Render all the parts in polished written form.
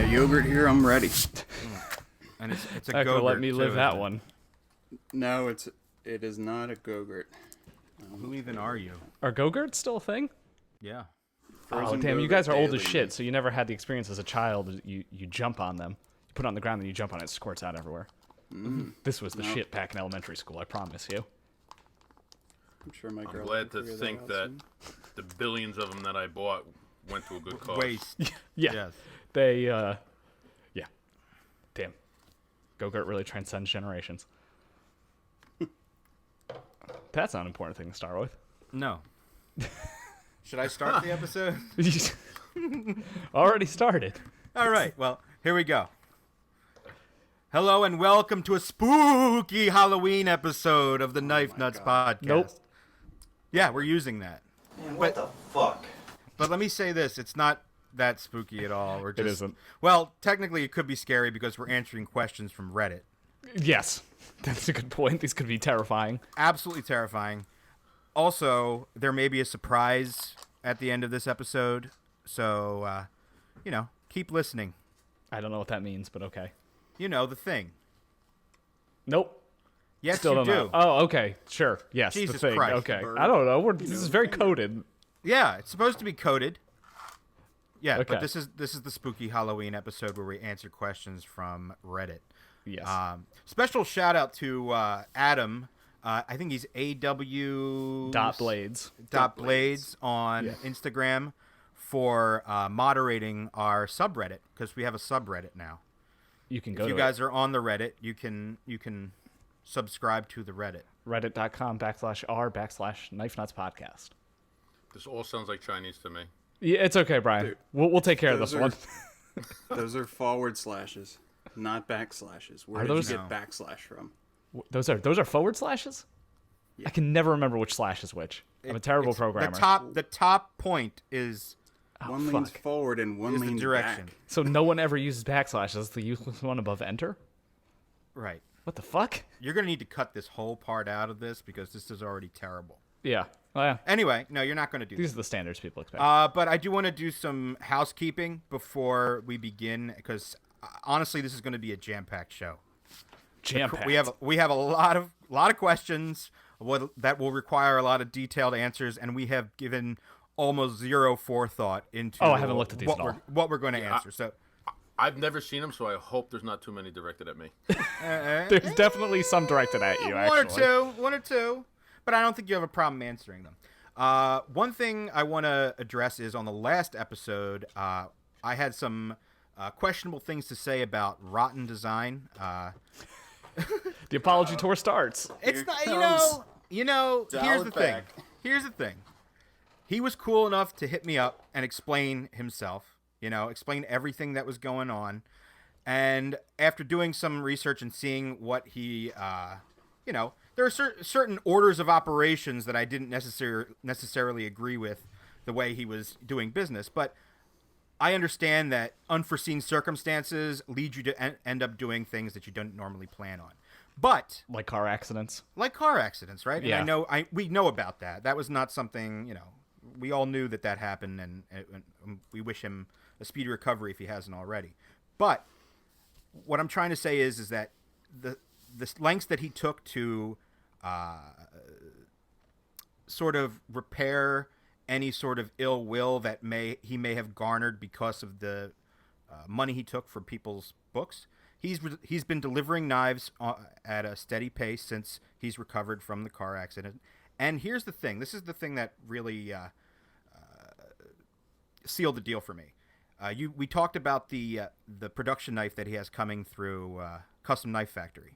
yogurt here. I'm ready. And it's a Not Gogurt. gonna let me live too, that isn't it? one. No, it is not a Gogurt. Who even are you? Are Gogurts still a thing? Yeah. Oh, Frozen damn, you Gogurt guys are old as daily. shit, so you never had the experience as a child. You jump on them. You put it on the ground, then you jump on it, it squirts out everywhere. This was the shit back in elementary school, I promise you. I'm sure my girl. I'm glad can to figure think out that soon. the billions of them that I bought went to a good cause. Waste. Yeah. Yes. They, yeah. Damn. Gogurt really transcends generations. That's not an important thing to start with. No. Should I start the episode? Already started. All right. Well, here we go. Hello and welcome to a spooky Halloween episode of the Knife Nuts podcast. Nope. Yeah, we're using that. Man, what the fuck? But let me say this, it's not that spooky at all. We're just, isn't. Well, technically it could be scary because we're answering questions from Reddit. Yes. That's a good point. These could be terrifying. Absolutely terrifying. Also, there may be a surprise at the end of this episode. So, keep listening. I don't know what that means, but okay. You know, the thing. Nope. Yes, Still you don't do. know. Oh, okay. Sure. Yes. the Jesus thing. Christ, Okay. bird. I don't know. This know, is very thing. coded. Yeah, it's supposed to be coded. Yeah, Okay. but this is the spooky Halloween episode where we answer questions from Reddit. Yes. Special shout out to Adam. I think he's AW Blades. Blades on Instagram for moderating our subreddit because we have a subreddit now. You can If go you to guys are on the Reddit, you can subscribe to the Reddit. reddit.com/r/Knife Nuts Podcast. This all sounds like Chinese to me. Yeah, it's okay, Brian. Dude, We'll take care of this those one. Those are forward slashes, not backslashes. Where Are did those- you get backslash from? Those are forward slashes? I can never remember which slash is which. I'm a terrible It's programmer. The top point is One leans fuck. forward and one is the leans direction. back. So no one ever uses backslash. That's the useless one above enter? Right. What the fuck? You're gonna need to cut this whole part out of this because this is already terrible. Yeah. Oh, yeah. Anyway, no, you're not gonna do These this. are the standards people expect. But I do want to do some housekeeping before we begin because honestly, this is going to be a jam-packed show. Jam-packed. We have a lot of questions that will require a lot of detailed answers, and we have given almost zero forethought into. Oh, I haven't looked at these at all. What we're going to answer. So I've never seen them, so I hope there's not too many directed at me. There's definitely some directed at you, actually. one or two, but I don't think you have a problem answering them. One thing I want to address is on the last episode, I had some questionable things to say about rotten design. The apology tour starts. It's Here not, comes you know. Here's the thing. back. Here's the thing. He was cool enough to hit me up and explain himself. Explain everything that was going on. And after doing some research and seeing what he, there are certain orders of operations that I didn't necessarily agree with the way he was doing business. But I understand that unforeseen circumstances lead you to end up doing things that you don't normally plan on. But Like car accidents. like car accidents, right? Yeah. And we know about that. That was not something, we all knew that happened, and we wish him a speedy recovery if he hasn't already. But what I'm trying to say is that the lengths that he took to sort of repair any sort of ill will that he may have garnered because of the money he took from people's books. He's been delivering knives at a steady pace since he's recovered from the car accident. And here's the thing. This is the thing that really sealed the deal for me. We talked about the production knife that he has coming through Custom Knife Factory.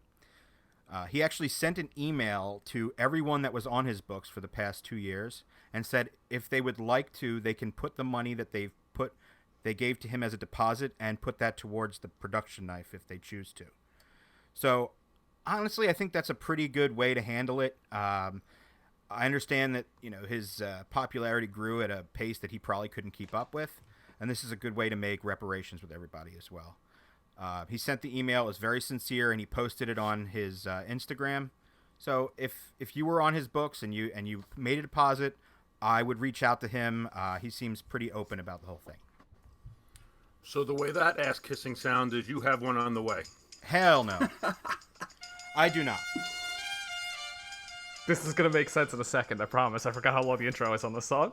He actually sent an email to everyone that was on his books for the past 2 years and said if they would like to, they can put the money that they gave to him as a deposit and put that towards the production knife if they choose to. So honestly, I think that's a pretty good way to handle it. I understand that his popularity grew at a pace that he probably couldn't keep up with, and this is a good way to make reparations with everybody as well. He sent the email, it was very sincere, and he posted it on his Instagram. So if you were on his books and you made a deposit, I would reach out to him. He seems pretty open about the whole thing. So the way that ass kissing sound is, you have one on the way. Hell no. I do not. This is gonna make sense in a second, I promise. I forgot how long the intro is on this song.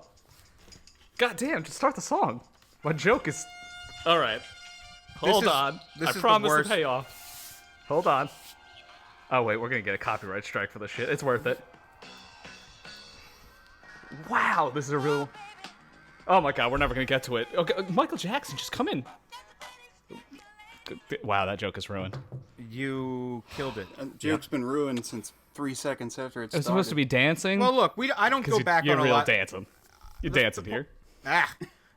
God damn, just start the song. My joke is... Alright. Hold on. I promise the payoff. Hold on. Oh wait, we're gonna get a copyright strike for this shit. It's worth it. Wow, this is a real... Oh my god, we're never gonna get to it. Okay, Michael Jackson, just come in. Wow, that joke is ruined. You killed it. Joke's been ruined since 3 seconds after it started. It's supposed to be dancing. Well, look, I don't go back on a real lot. dancing. You're dancing here.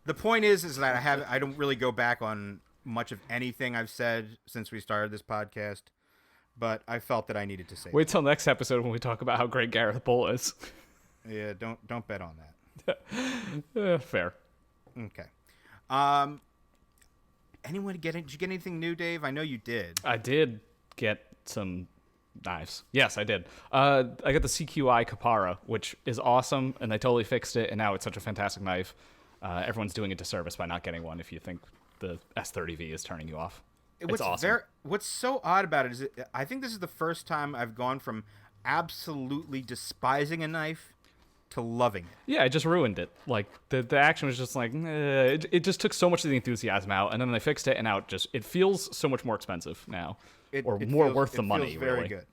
The point is that I don't really go back on much of anything I've said since we started this podcast, but I felt that I needed to say. Wait till next episode when we talk about how great Gareth Bull is. Yeah, don't bet on that. Fair. Okay. Did you get anything new, Dave? I know you did. I did get some knives. Yes, I did. I got the CQI Kapara, which is awesome, and they totally fixed it, and now it's such a fantastic knife. Everyone's doing a disservice by not getting one if you think the S30V is turning you off. It's awesome. What's so odd about it is I think this is the first time I've gone from absolutely despising a knife to loving it. Yeah, it just ruined it. Like, the action was just like, it just took so much of the enthusiasm out, and then they fixed it, and now it feels so much more expensive now. It feels, worth the money, very really. Good.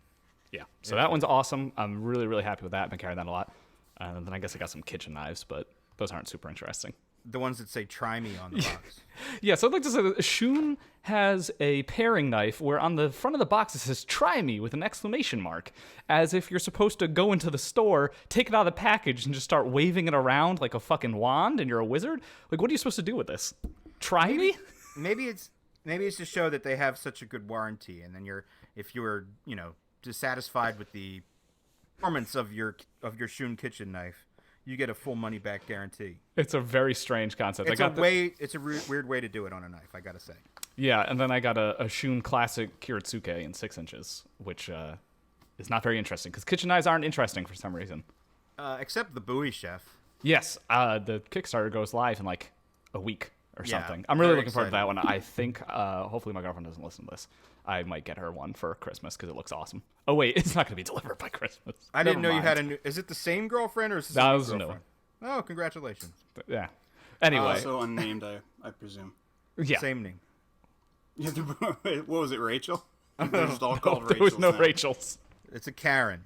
Yeah, so that one's awesome. I'm really, really happy with that. I've been carrying that a lot. And then I guess I got some kitchen knives, but those aren't super interesting. The ones that say "try me" on the box. Yeah, so I'd like to say that Shun has a paring knife where on the front of the box it says "try me" with an exclamation mark, as if you're supposed to go into the store, take it out of the package, and just start waving it around like a fucking wand, and you're a wizard. Like, what are you supposed to do with this? Try me? Maybe it's to show that they have such a good warranty, and then if you're dissatisfied with the performance of your Shun kitchen knife, you get a full money back guarantee. It's a very strange concept. It's a weird way to do it on a knife, I gotta say. Yeah, and then I got a Shun Classic Kiritsuke in 6 inches, which is not very interesting, because kitchen knives aren't interesting for some reason. Except the Bowie Chef. Yes, the Kickstarter goes live in like a week or something. Yeah, I'm really looking forward to that one. I think, hopefully my girlfriend doesn't listen to this. I might get her one for Christmas because it looks awesome. Oh wait, it's not going to be delivered by Christmas. I didn't know you had a new... Is it the same girlfriend or is this a new girlfriend? girlfriend? Oh, congratulations. Yeah. Anyway. Also unnamed, I presume. Yeah. Same name. What was it, Rachel? They're just all called Rachels. There was no now. Rachels. It's a Karen.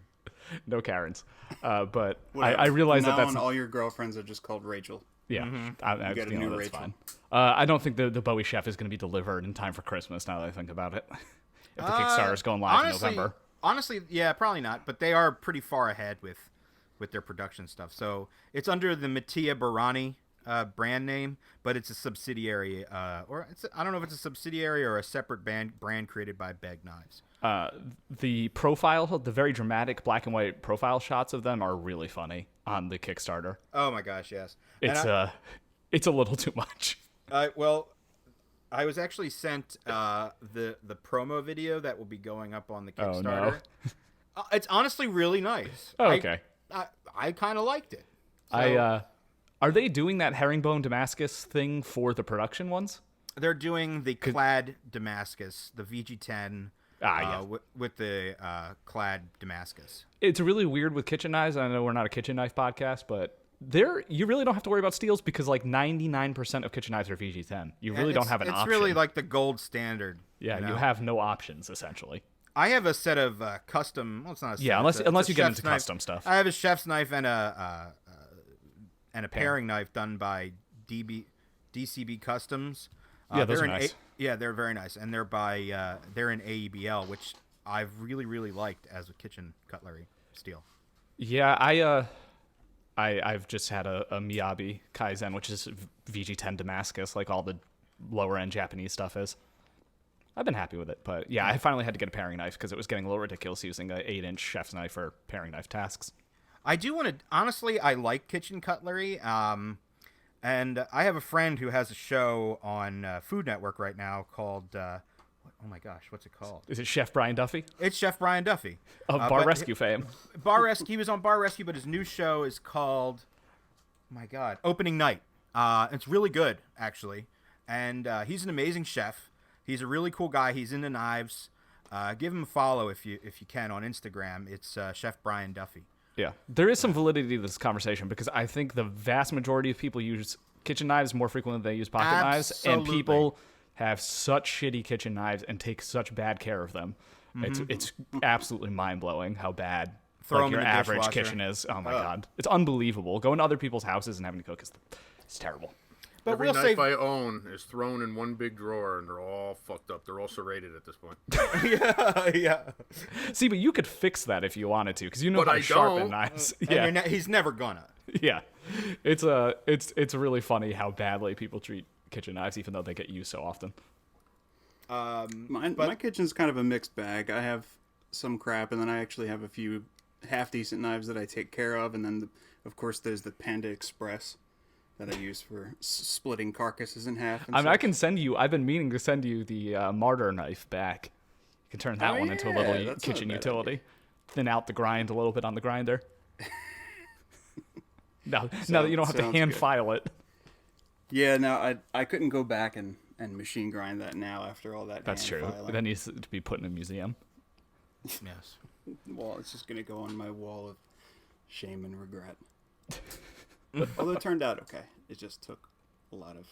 No Karens. But I realize now that's... on, all your girlfriends are just called Rachel. Yeah, You get a new that's Rachel. fine. I don't think the Bowie Chef is going to be delivered in time for Christmas, now that I think about it. If the Kickstarter's going live in November. Honestly, yeah, probably not. But they are pretty far ahead with their production stuff. So it's under the Mattia Barani brand name, but it's a subsidiary, I don't know if it's a subsidiary or a separate brand created by Beg Knives. The profile, the very dramatic black and white profile shots of them are really funny on the Kickstarter. Oh my gosh, yes. It's a little too much. Well, I was actually sent the promo video that will be going up on the Kickstarter. Oh, no. It's honestly really nice. Oh, okay. I kind of liked it. So, are they doing that herringbone Damascus thing for the production ones? They're doing the clad Damascus, the VG10. Yeah. With the clad Damascus. It's really weird with kitchen knives. I know we're not a kitchen knife podcast, but you really don't have to worry about steels because like 99% of kitchen knives are VG10. You really don't have an option. It's really like the gold standard. Yeah, you have no options essentially. I have a set of custom. Well, it's not a set. Yeah, unless you get into custom stuff. I have a chef's knife and a paring knife done by DCB Customs. Yeah, those are nice. They're very nice, and they're in AEBL, which I've really, really liked as a kitchen cutlery steel. Yeah, I've just had a Miyabi Kaizen, which is VG10 Damascus, like all the lower end Japanese stuff is. I've been happy with it, but yeah, I finally had to get a paring knife because it was getting a little ridiculous using an 8-inch chef's knife for paring knife tasks. I do want to honestly. I like kitchen cutlery. And I have a friend who has a show on Food Network right now called, oh my gosh, what's it called? Is it Chef Brian Duffy? It's Chef Brian Duffy. Of Bar Rescue fame. He was on Bar Rescue, but his new show is called, oh my God, Opening Night. It's really good, actually. and he's an amazing chef. He's a really cool guy. He's into knives. Give him a follow if you can on Instagram. It's Chef Brian Duffy. Yeah, there is some validity to this conversation because I think the vast majority of people use kitchen knives more frequently than they use pocket knives, and people have such shitty kitchen knives and take such bad care of them. It's absolutely mind blowing how bad your average kitchen is. Oh my god, it's unbelievable. Going to other people's houses and having to cook it's terrible. But Every knife I own is thrown in one big drawer, and they're all fucked up. They're all serrated at this point. yeah. See, but you could fix that if you wanted to, because you know how to sharpen knives. And he's never gonna. Yeah, it's really funny how badly people treat kitchen knives, even though they get used so often. My kitchen's kind of a mixed bag. I have some crap, and then I actually have a few half decent knives that I take care of, and then of course there's the Panda Express that I use for splitting carcasses in half. I can send you. I've been meaning to send you the Martyr knife back. You can turn that one into a little kitchen utility. Thin out the grind a little bit on the grinder. now that you don't have to hand file it. Yeah, no, I couldn't go back and machine grind that now after all that. That's true. Filing. That needs to be put in a museum. Yes. Well, it's just gonna go on my wall of shame and regret. Although it turned out okay. It just took a lot of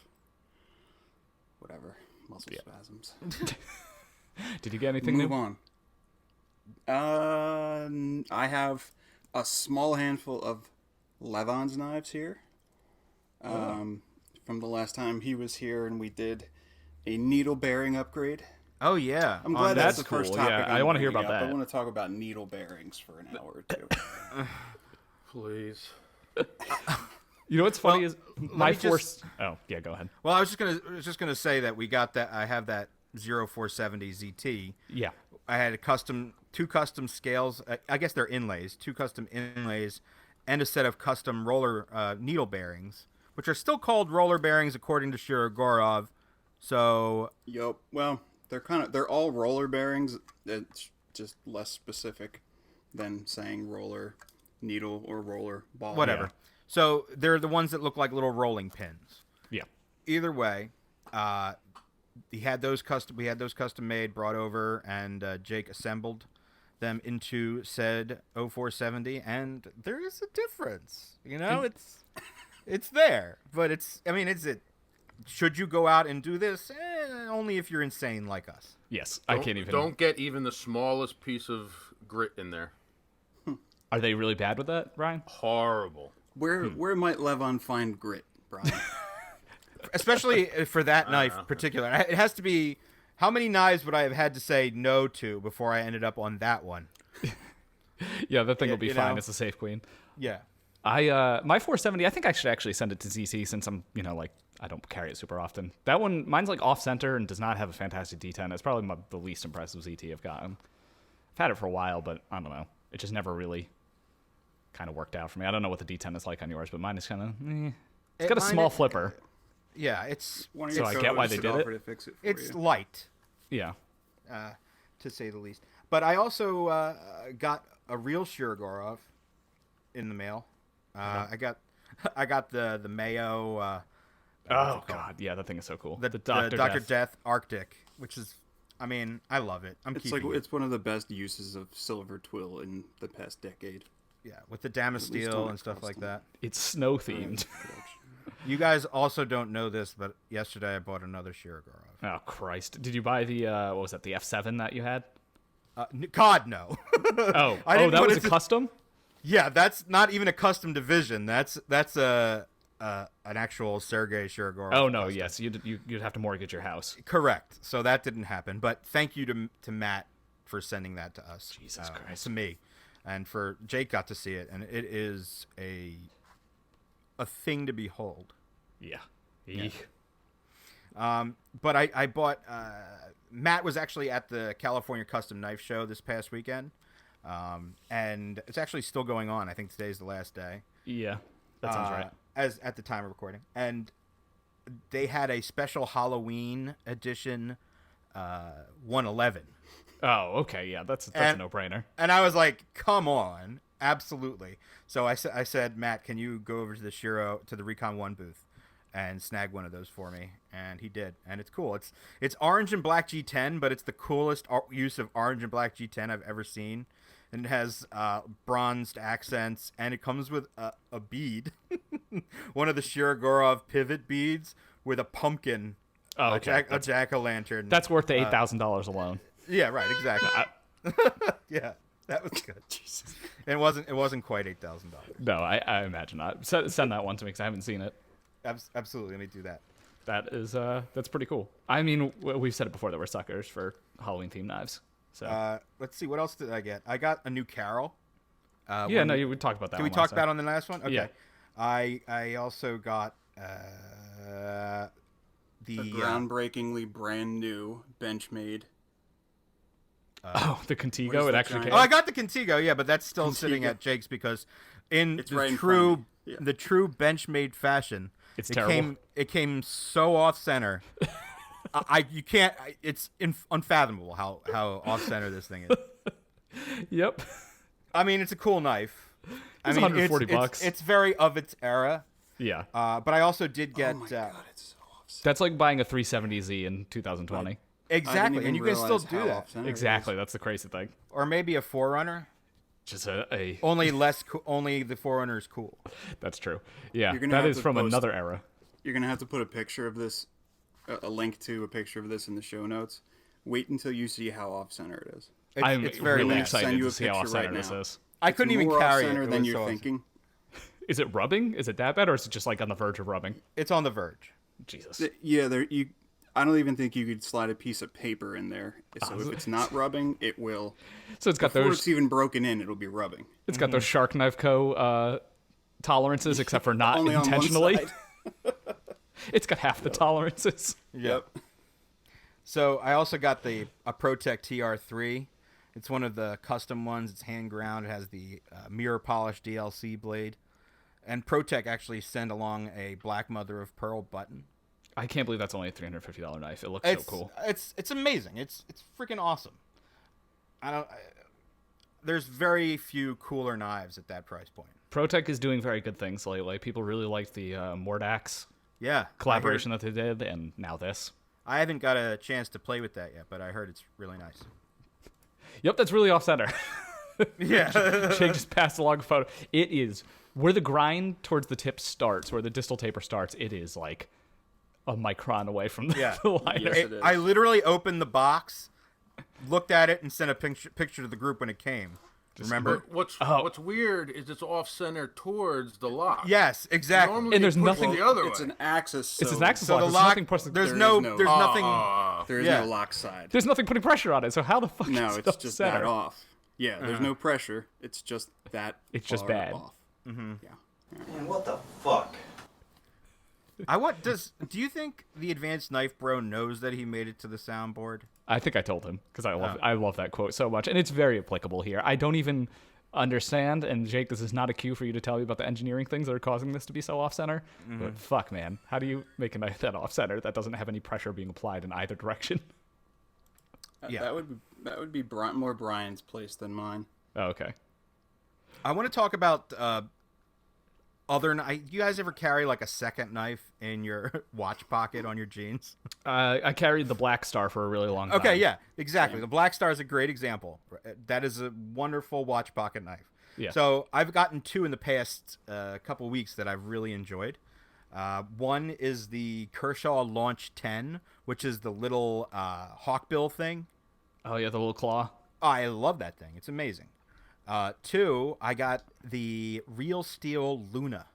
whatever muscle spasms. Did you get anything new? Move on. I have a small handful of Levon's knives here. From the last time he was here, and we did a needle bearing upgrade. Oh yeah. I'm glad that's the cool. first topic. Yeah, I want to hear about that. I want to talk about needle bearings for an hour or two. Please. You know what's funny is my force. Oh yeah, go ahead. Well, I was just gonna say that we got that. I have that 0470 ZT. Yeah. I had two custom scales. I guess they're inlays. 2 custom inlays, and a set of custom roller needle bearings, which are still called roller bearings according to Shirogorov. So. Yep. Well, they're all roller bearings. It's just less specific than saying roller needle or roller ball. Whatever. Yeah. So they're the ones that look like little rolling pins. Yeah. Either way, we had those custom made, brought over, and Jake assembled them into said 0470, and there is a difference. You know, it's there, but is it? Should you go out and do this? Only if you're insane like us. Yes, I can't even. Don't get even the smallest piece of grit in there. Are they really bad with that, Ryan? Horrible. Where might Levon find grit, Brian? Especially for that knife in particular. It has to be. How many knives would I have had to say no to before I ended up on that one? Yeah, that thing will be fine as a safe queen. Yeah. My 470, I think I should actually send it to ZC since I'm, I don't carry it super often. That one, mine's like off center and does not have a fantastic D10. It's probably the least impressive ZT I've gotten. I've had it for a while, but I don't know. It just never really kind of worked out for me. I don't know what the D10 is like on yours, but mine is kind of, It's got a small flipper. Yeah, it's. So I get why they did it. To fix it for It's you. light. Yeah. To say the least. But I also got a real Shirogorov in the mail. I got the Mayo. Oh god, yeah, that thing is so cool. The Dr. Death Arctic, which is, I love it. It's one of the best uses of silver twill in the past decade. Yeah, with the Damasteel and stuff like that. It's snow themed. You guys also don't know this, but yesterday I bought another Shirogorov. Oh Christ! Did you buy the what was that? The F7 that you had? God no. That was a custom. Yeah, that's not even a custom division. That's an actual Sergei Shirogorov. Oh no, custom. yes, you'd have to mortgage your house. Correct. So that didn't happen. But thank you to Matt for sending that to us. Jesus Christ. To me, and for Jake got to see it, and it is a thing to behold. Yeah. But I bought. Matt was actually at the California Custom Knife Show this past weekend. And it's actually still going on. I think today's the last day. Yeah, that sounds right. As at the time of recording, and they had a special Halloween edition 111. Oh, okay, yeah, that's a no-brainer. And I was like, "Come on, absolutely!" So I said, "Matt, can you go over to the Recon One booth and snag one of those for me, and he did, and it's cool. It's orange and black G10, but it's the coolest use of orange and black G10 I've ever seen, and it has bronzed accents, and it comes with a bead, one of the Shirogorov pivot beads with a pumpkin, Oh, okay. a jack-o'-lantern. That's worth the $8,000 alone. Yeah, right, exactly. Yeah, that was good. Jesus. It wasn't quite $8,000. No, I imagine not. Send that one to me because I haven't seen it. Absolutely, let me do that. That is that's pretty cool. I mean, we've said it before that we're suckers for Halloween themed knives. So Let's see, what else did I get? I got a new Carol. we talked about that. Did we talk about it on the last one? Okay. Yeah. I also got A groundbreakingly brand new Benchmade. the Contigo. It actually came. I got the Contigo, yeah, but that's still sitting at Jake's because in It's the right in front true of me. Yeah. the true Benchmade fashion, It's terrible. It came so off center. You can't. It's unfathomable how off center this thing is. Yep. I mean, it's a cool knife. It's $140. It's very of its era. Yeah. But I also did get Oh my god, it's so offset. That's like buying a 370Z in 2020. I didn't exactly, even and you can still realize do how that, off-center it Exactly. is. That's the crazy thing. or maybe a Forerunner. Just a Only less. Only the Forerunner is cool. That's true. Yeah. You're gonna That have is to from post- another era. You're gonna have to put a picture of this, a link to a picture of this in the show notes. Wait until you see how off center it is. I'm It's very really bad. excited Send you to a see how picture off center right this now. is. I couldn't even More carry off-center it. than was you're so awesome. thinking. Is it rubbing? Is it that bad, or is it just like on the verge of rubbing? It's on the verge. Jesus. Yeah, I don't even think you could slide a piece of paper in there. So if it's not rubbing, it will. So it's got Before those. it's even broken in, it'll be rubbing. It's got those Shark Knife Co. Tolerances, except for not Only on one intentionally. side. It's got half the tolerances. Yep. So I also got a ProTech TR3. It's one of the custom ones. It's hand ground. It has the mirror polished DLC blade. And ProTech actually sent along a black mother of pearl button. I can't believe that's only a $350 knife. It looks It's so cool. It's amazing. It's freaking awesome. There's very few cooler knives at that price point. ProTech is doing very good things lately. People really liked the Mordax Yeah, collaboration that they did, and now this. I haven't got a chance to play with that yet, but I heard it's really nice. Yep, that's really off center. Yeah. Jake just passed along a photo. It is where the grind towards the tip starts, where the distal taper starts. It is like a micron away from the, Yeah. the liner. Yes, it is. I literally opened the box, looked at it, and sent a picture to the group when it came. Remember? But what's weird is it's off center towards the lock. Yes, exactly. Normally And there's you push nothing- the other It's way. an axis. It's so an axis So lock. the There's lock, nothing pushing- there's there no, is no- there's nothing. There is Yeah. no lock side. There's nothing putting pressure on it. So how the fuck? No, is it it's off just center? that off. Yeah, there's no pressure. It's just that. It's just far bad. Off. Mm-hmm. Yeah. Man, what the fuck? Do you think the Advanced Knife Bro knows that he made it to the soundboard? I think I told him because I love that quote so much, and it's very applicable here. I don't even understand, and Jake, this is not a cue for you to tell me about the engineering things that are causing this to be so off center. But fuck, man, how do you make a knife that off center that doesn't have any pressure being applied in either direction? Yeah. That would be more Brian's place than mine. Oh, okay. I want to talk about other knife. You guys ever carry like a second knife in your watch pocket on your jeans? I carried the Black Star for a really long time. Okay, yeah, exactly. The Black Star is a great example. That is a wonderful watch pocket knife. Yeah. So I've gotten two in the past couple weeks that I've really enjoyed. One is the Kershaw Launch 10, which is the little hawkbill thing. Oh yeah, the little claw. Oh, I love that thing. It's amazing. Two, I got the Real Steel Luna.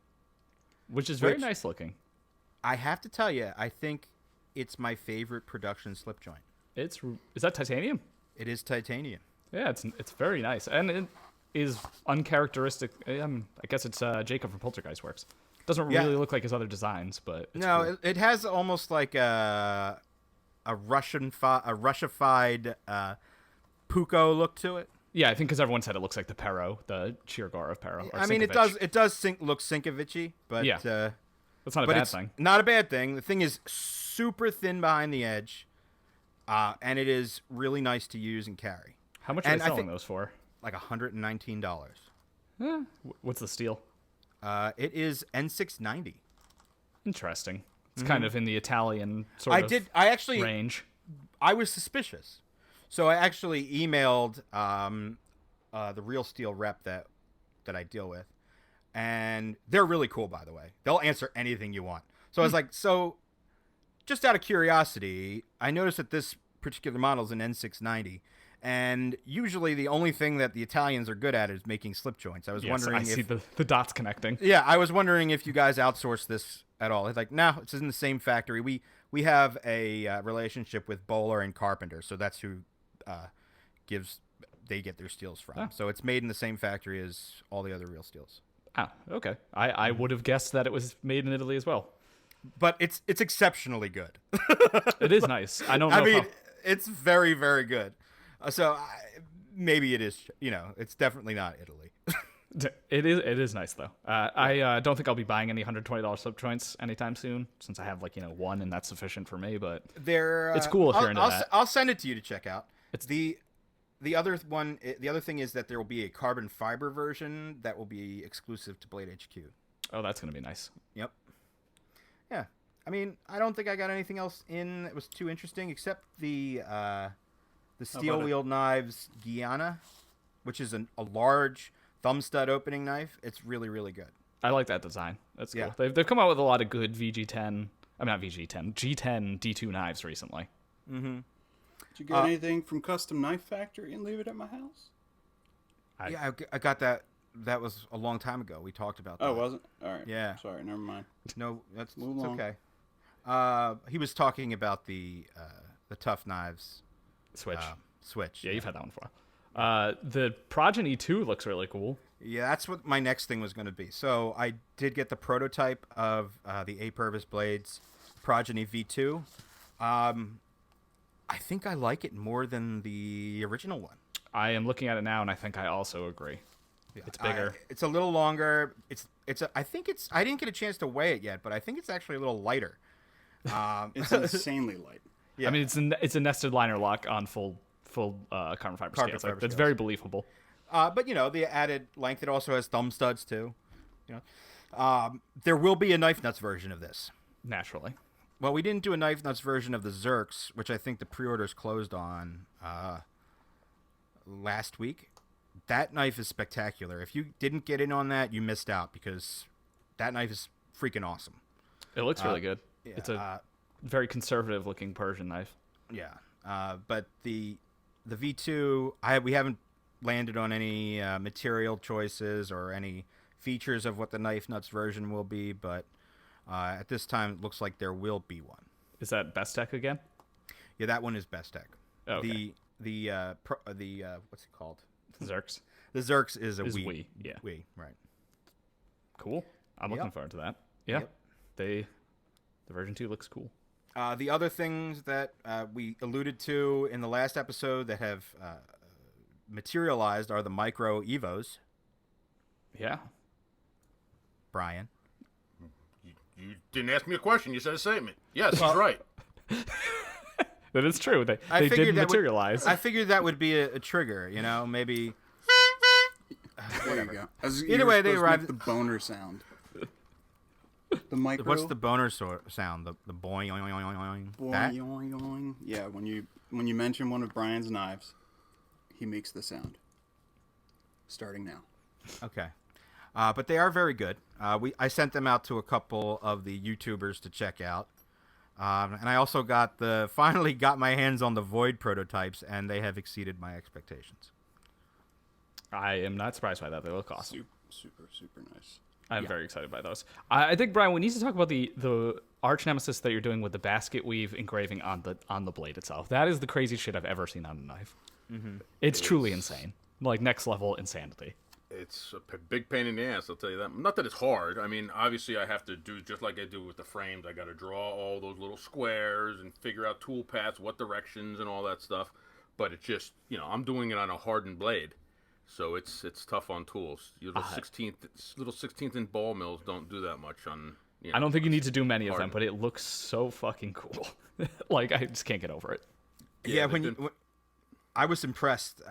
Which is very Which- nice looking. I have to tell you, I think it's my favorite production slip joint. Is that titanium? It is titanium. Yeah, it's very nice, and it is uncharacteristic. I guess it's Jacob from Poltergeist Works. Doesn't Yeah. really look like his other designs, but it's No, cool. it has almost like a Russified Puko look to it. Yeah, I think because everyone said it looks like the Pero, the Shirogorov Pero. Or I mean, it Sinkovich. does look Sinkovich-y, but Yeah. That's not a but bad it's thing. not a bad thing. The thing is super thin behind the edge, and it is really nice to use and carry. How much are and they I selling think- those for? Like $119. What's the steel? It is N690. Interesting. It's kind of in the Italian sort I of did. I actually. range. I was suspicious, so I actually emailed the Real Steel rep that I deal with, and they're really cool, by the way. They'll answer anything you want. So I was like, so just out of curiosity, I noticed that this particular model is an N690, and usually the only thing that the Italians are good at is making slip joints. I was wondering I see the dots connecting. Yeah, I was wondering if you guys outsource this at all. It's like, no, it's in the same factory. We have a relationship with Bowler and Carpenter, so that's who they get their steels from. Oh. So it's made in the same factory as all the other Real Steels. Ah, okay. I would have guessed that it was made in Italy as well. But it's exceptionally good. It is nice. I don't know. I mean, it's very, very good. Maybe it is. It's definitely not Italy. It is nice though. I don't think I'll be buying any $120 slip joints anytime soon, since I have one, and that's sufficient for me. But it's cool if you're into that. I'll send it to you to check out. It's the other one. The other thing is that there will be a carbon fiber version that will be exclusive to Blade HQ. Oh, that's gonna be nice. Yep. Yeah. I mean, I don't think I got anything else in that was too interesting except the steel wheeled knives Guyana, which is a large thumb stud opening knife. It's really, really good. I like that design. That's cool. Yeah. They've come out with a lot of good G10 D2 knives recently. Mm-hmm. Did you get anything from Custom Knife Factory and leave it at my house? I got that. That was a long time ago. We talked about that. Oh, was it? All right. Yeah. Sorry, never mind. No, it's Move along. okay. He was talking about the Tough Knives Switch. Switch. Yeah, you've had that one for a while. The Progeny 2 looks really cool. Yeah, that's what my next thing was going to be. So I did get the prototype of the A-Purvis Blades Progeny V2. I think I like it more than the original one. I am looking at it now, and I think I also agree. Yeah, It's bigger. It's a little longer. I think it's. I didn't get a chance to weigh it yet, but I think it's actually a little lighter. It's insanely light. Yeah. I mean, it's a nested liner lock on full carbon fiber scales. fiber That's scales. very believable. But the added length. It also has thumb studs too. There will be a knife nuts version of this. Naturally. Well, we didn't do a knife nuts version of the Zerks, which I think the pre-orders closed on last week. That knife is spectacular. If you didn't get in on that, you missed out because that knife is freaking awesome. It looks really good. Yeah, It's a very conservative looking Persian knife. Yeah, but the V2, we haven't landed on any material choices or any features of what the knife nuts version will be, but at this time it looks like there will be one. Is that Best Tech again? Yeah, that one is Best Tech. Oh, okay. The what's it called? Zerks. The Zerks is a Is Wii. Wii, yeah. Wii, right. Cool. I'm looking forward to that. Yeah. Yep. The version 2 looks cool. The other things that we alluded to in the last episode that have materialized are the micro Evos. Yeah. Brian. You didn't ask me a question. You said a statement. Yes, he's right. That is true. They figured did that materialize. I figured that would be a trigger, maybe. There you go. Either way, they arrived. arrived. The boner sound. The micro. What's the boner sound? The boing, oing, oing, oing, oing. Boing, That? yoing, yoing. Yeah, when you mention one of Brian's knives, he makes the sound. Starting now. Okay. But they are very good. I sent them out to a couple of the YouTubers to check out. And I also finally got my hands on the Void prototypes, and they have exceeded my expectations. I am not surprised by that. They look awesome. Super nice. I'm very excited by those. I think, Brian, we need to talk about the arch nemesis that you're doing with the basket weave engraving on the blade itself. That is the craziest shit I've ever seen on a knife. Mm-hmm. It's truly insane. Like, next level insanity. It's a big pain in the ass, I'll tell you that. Not that it's hard. I mean, obviously I have to do just like I do with the frames. I got to draw all those little squares and figure out tool paths, what directions, and all that stuff. But it's just, I'm doing it on a hardened blade. So it's tough on tools. Your little 16th inch ball mills don't do that much on. I don't think you need to do many of them, but it looks so fucking cool. Like, I just can't get over it. Yeah, I was impressed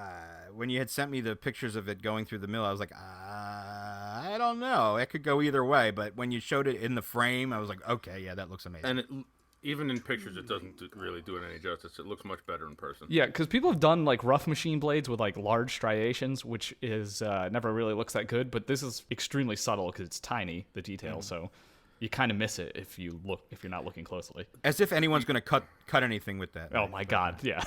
when you had sent me the pictures of it going through the mill. I was like, I I don't know. It could go either way, but when you showed it in the frame, I was like, okay, yeah, that looks amazing. And even in pictures, it doesn't really do it any justice. It looks much better in person. Yeah, because people have done like rough machine blades with like large striations, which is never really looks that good. But this is extremely subtle because it's tiny, the detail. So you kind of miss it if you're not looking closely. As if anyone's going to cut anything with that. Oh my god, yeah.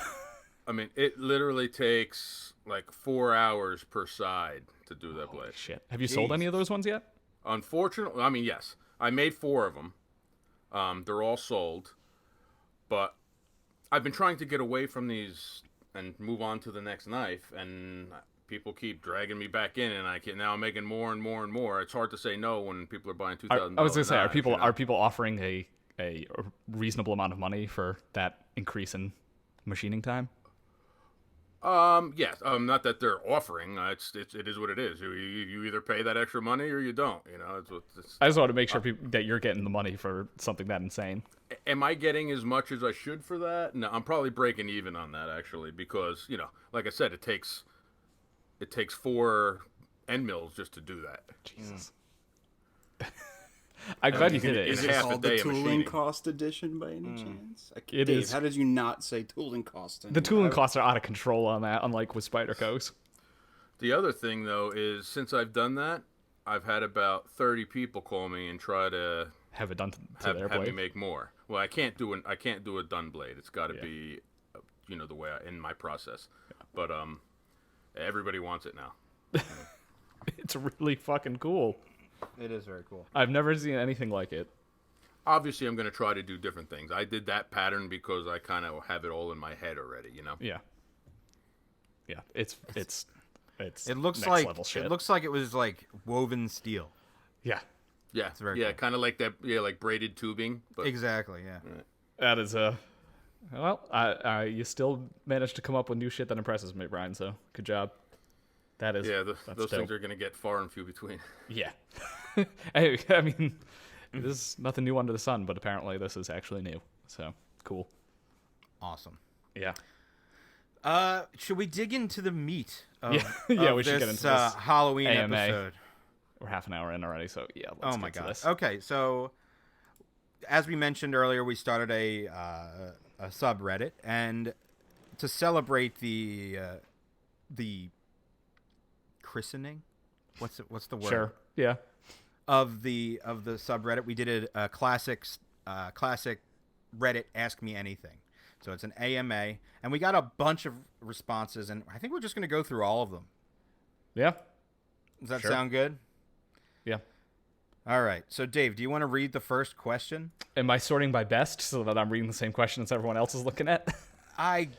I mean, it literally takes like 4 hours per side to do that blade. Shit. Have you sold any of those ones yet? Unfortunately, I mean, yes. I made 4 of them. They're all sold. But I've been trying to get away from these and move on to the next knife, and people keep dragging me back in, and now I'm making more and more and more. It's hard to say no when people are buying $2,000. I was gonna say, are people offering a reasonable amount of money for that increase in machining time? Yes. Not that they're offering. It is what it is. You either pay that extra money or you don't. You know. I just want to make sure that you're getting the money for something that insane. Am I getting as much as I should for that? No, I'm probably breaking even on that actually, because like I said, it takes 4 end mills just to do that. Jesus. I'm glad you did it. Is it half a called day the of tooling machining. cost edition by any chance? It Dave, is. how did you not say tooling cost? The tooling costs are out of control on that, unlike with Spyderco's. The other thing though is, since I've done that, I've had about 30 people call me and try to Have it done to their have me blade. make more. Well, I can't do a done blade. It's got to be, the way in my process. Yeah. But everybody wants it now. It's really fucking cool. It is very cool. I've never seen anything like it. Obviously, I'm going to try to do different things. I did that pattern because I kind of have it all in my head already. Yeah. Yeah. It's It looks next like level shit. it looks like it was like woven steel. Yeah. Yeah, very cool. kind of like that. Yeah, like braided tubing. But Exactly. Yeah. That is well, you still managed to come up with new shit that impresses me, Brian. So good job. That is those things are going to get far and few between. Yeah. I mean, this is nothing new under the sun, but apparently this is actually new. So cool. Awesome. Yeah. Should we dig into the meat of, yeah, of we should this, get into this Halloween AMA. episode? We're half an hour in already, so yeah. Let's Oh my get to god. this. Okay, so as we mentioned earlier, we started a subreddit, and to celebrate the christening, what's the word? Sure. Yeah. Of the subreddit, we did a classic Reddit Ask Me Anything. So it's an AMA, and we got a bunch of responses, and I think we're just going to go through all of them. Yeah. Does that Sure. sound good? Yeah. All right. So, Dave, do you want to read the first question? Am I sorting by best so that I'm reading the same questions everyone else is looking at? I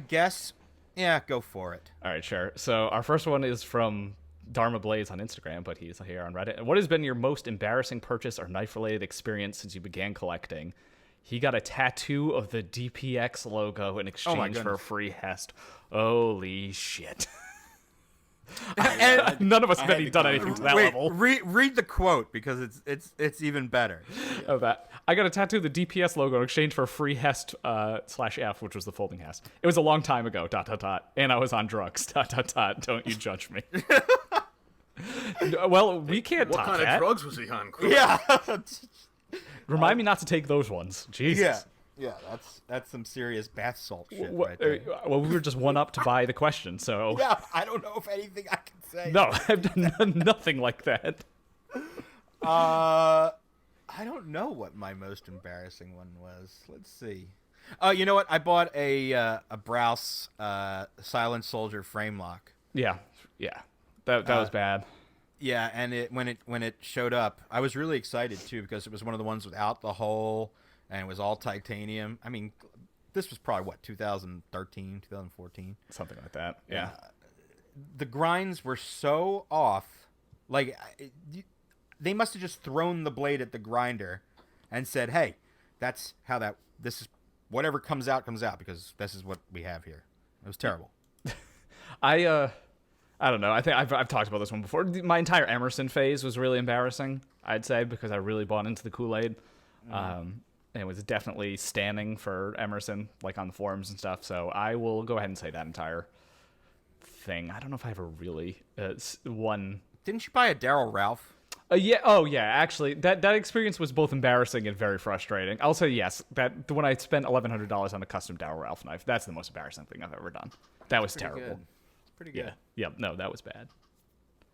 guess. Yeah, go for it. All right, sure. So our first one is from Dharma Blaze on Instagram, but he's here on Reddit. What has been your most embarrassing purchase or knife-related experience since you began collecting? He got a tattoo of the DPX logo in exchange for a free Hest. Holy shit. And none of us have done anything to that level. Read the quote, because it's even better. Of that. I got a tattoo of the DPS logo in exchange for a free Hest /F, which was the folding Hest. It was a long time ago, ... And I was on drugs, ... Don't you judge me. Well, we can't What top kind that. of drugs was he on? Yeah. Remind me not to take those ones. Jesus. Yeah, that's some serious bath salt shit Well, right there. well, we were just one up to buy the question, so... Yeah, I don't know if anything I can say. No, I've done nothing like that. I don't know what my most embarrassing one was. Let's see. Oh, you know what? I bought a Browse Silent Soldier frame lock. Yeah. That was bad. Yeah, and when it showed up, I was really excited too, because it was one of the ones without the hole, and it was all titanium. I mean, this was probably what, 2013, 2014, Something like that. Yeah. The grinds were so off, like they must have just thrown the blade at the grinder and said, "Hey, that's how this is, whatever comes out, because this is what we have here." It was terrible. I don't know. I think I've talked about this one before. My entire Emerson phase was really embarrassing, I'd say, because I really bought into the Kool-Aid. And it was definitely standing for Emerson, like on the forums and stuff. So I will go ahead and say that entire thing. I don't know if I have a really one Didn't you buy a Daryl Ralph? Yeah. Oh, yeah. Actually, that experience was both embarrassing and very frustrating. I'll say yes. That when I spent $1,100 on a custom Daryl Ralph knife, that's the most embarrassing thing I've ever done. That was terrible. Good. It's pretty good. Yeah. Yeah. No, that was bad.